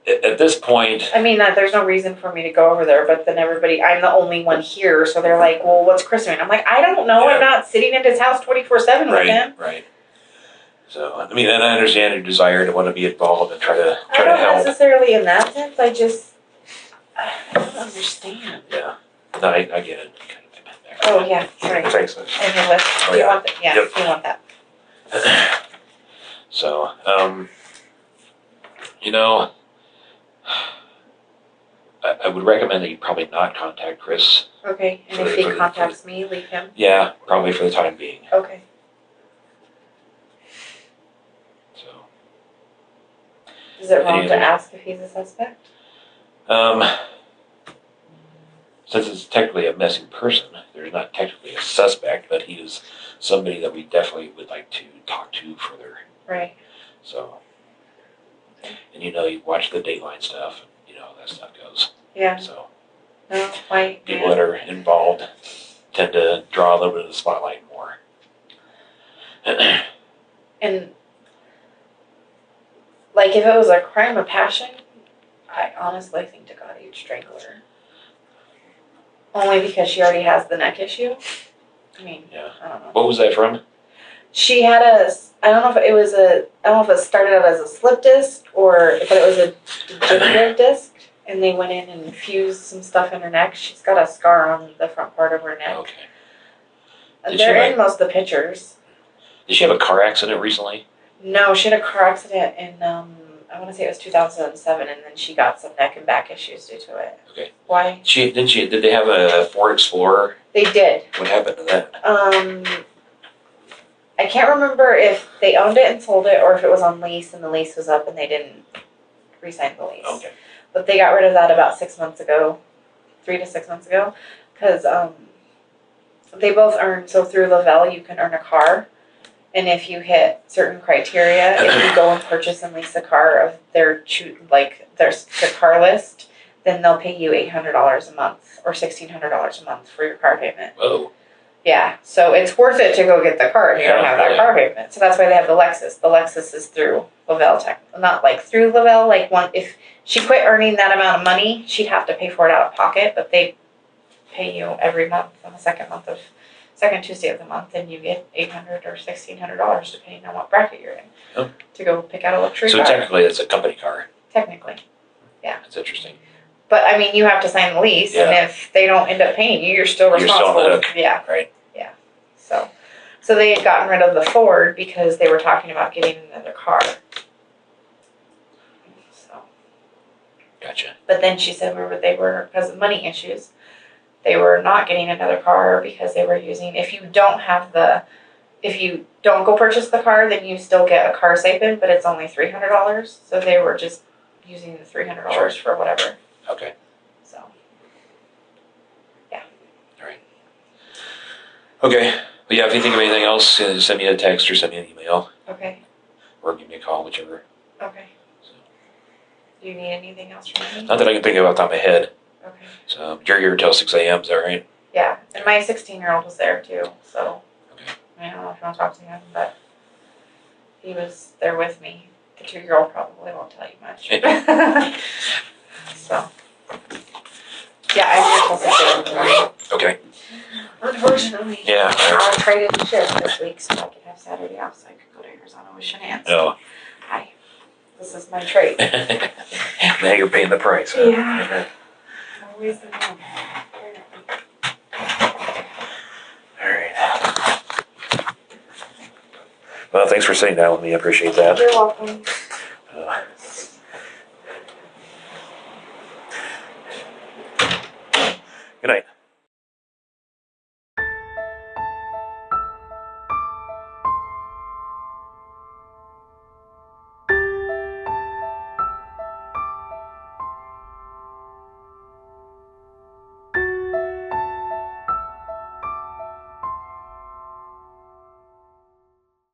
at this point, I mean, there's no reason for me to go over there, but then I'm the only one here, so they're like, well, what's Chris doing? I'm like, I don't know. Yeah. I'm not sitting at his house 24/7 with him. Right. So, I mean, and I understand your desire to want to be involved and try to I don't help. necessarily in that sense. I don't understand. Yeah. No, I get it. Oh, yeah, sorry. Thanks. And your list. Oh, You yeah. want that? Yeah, Yep. you want that. So, I would recommend that you probably not contact Chris. Okay, and if he contacts me, leave him? Yeah, probably for the time being. Okay. So, Is it wrong to Anything? ask if he's a suspect? since it's technically a missing person, there's not technically a suspect, but he is somebody that we definitely would like to talk to further. Right. So, and you watch the Dateline stuff, and how that stuff goes. Yeah. So, No, why? people that are involved tend to draw a little bit of the spotlight more. And, like, if it was a crime of passion, I honestly think to God he'd strangle her. Only because she already has the neck issue. I mean, Yeah. I don't know. What was that from? She had I don't know if it was I don't know if it started out as a slip disc but it was a degenerative disc, and they went in and fused some stuff in her neck. She's got a scar on the front part of her neck. Okay. They're in most of the pictures. Did she have a car accident recently? No, she had a car accident in I want to say it was 2007, and then she got some neck and back issues due to it. Okay. Why? Did they have a Ford Explorer? They did. What happened to that? I can't remember if they owned it and sold it, or if it was on lease and the lease was up and they didn't re-sign the lease. Okay. But they got rid of that about 6 months ago, 3 to 6 months ago, because they both earn. So through Lavelle, you can earn a car, and if you hit certain criteria, if you go and purchase and lease a car of their car list, then they'll pay you $800 a month or $1,600 a month for your car payment. Whoa. Yeah, so it's worth it to go get the car if you don't have that car payment. So that's why they have the Lexus. The Lexus is through Lavelle not like through Lavelle. Like if she quit earning that amount of money, she'd have to pay for it out of pocket. But they pay you every month on the second Tuesday of the month, and you get $800 or $1,600 depending on what bracket you're in to go pick out a luxury car. So technically, it's a company car. Technically, yeah. That's interesting. But I mean, you have to sign the lease, and if they don't end up paying you, you're still responsible. You're still on the hook. Yeah. Right. Yeah. So they had gotten rid of the Ford because they were talking about getting another car. So. Gotcha. But then she said they were because of money issues. They were not getting another car because they were using. If you don't go purchase the car, then you still get a car stipend, but it's only $300. So they were just using the $300 for whatever. Okay. So, yeah. All right. Okay. But yeah, if you think of anything else, send me a text or send me an email. Okay. Or give me a call, whichever. Okay. So. Do you need anything else from me? Not that I can think of off the top of my head. Okay. So you're here till 6 a.m. Is that right? Yeah, and my 16-year-old was there too. So. Okay. I don't know if you want to talk to him, but he was there with me. The 2-year-old probably won't tell you much. So. Yeah, I'm here till 6 a.m. in the morning. Okay. Unfortunately. Yeah. I traded shift this week so I could have Saturday off so I could go to Arizona with Shannan. Oh. Hi. This is my trade. Now you're paying the price. Huh? Yeah. Always the one. All right. Well, thanks for sitting down with me. I appreciate that. You're welcome. Good night.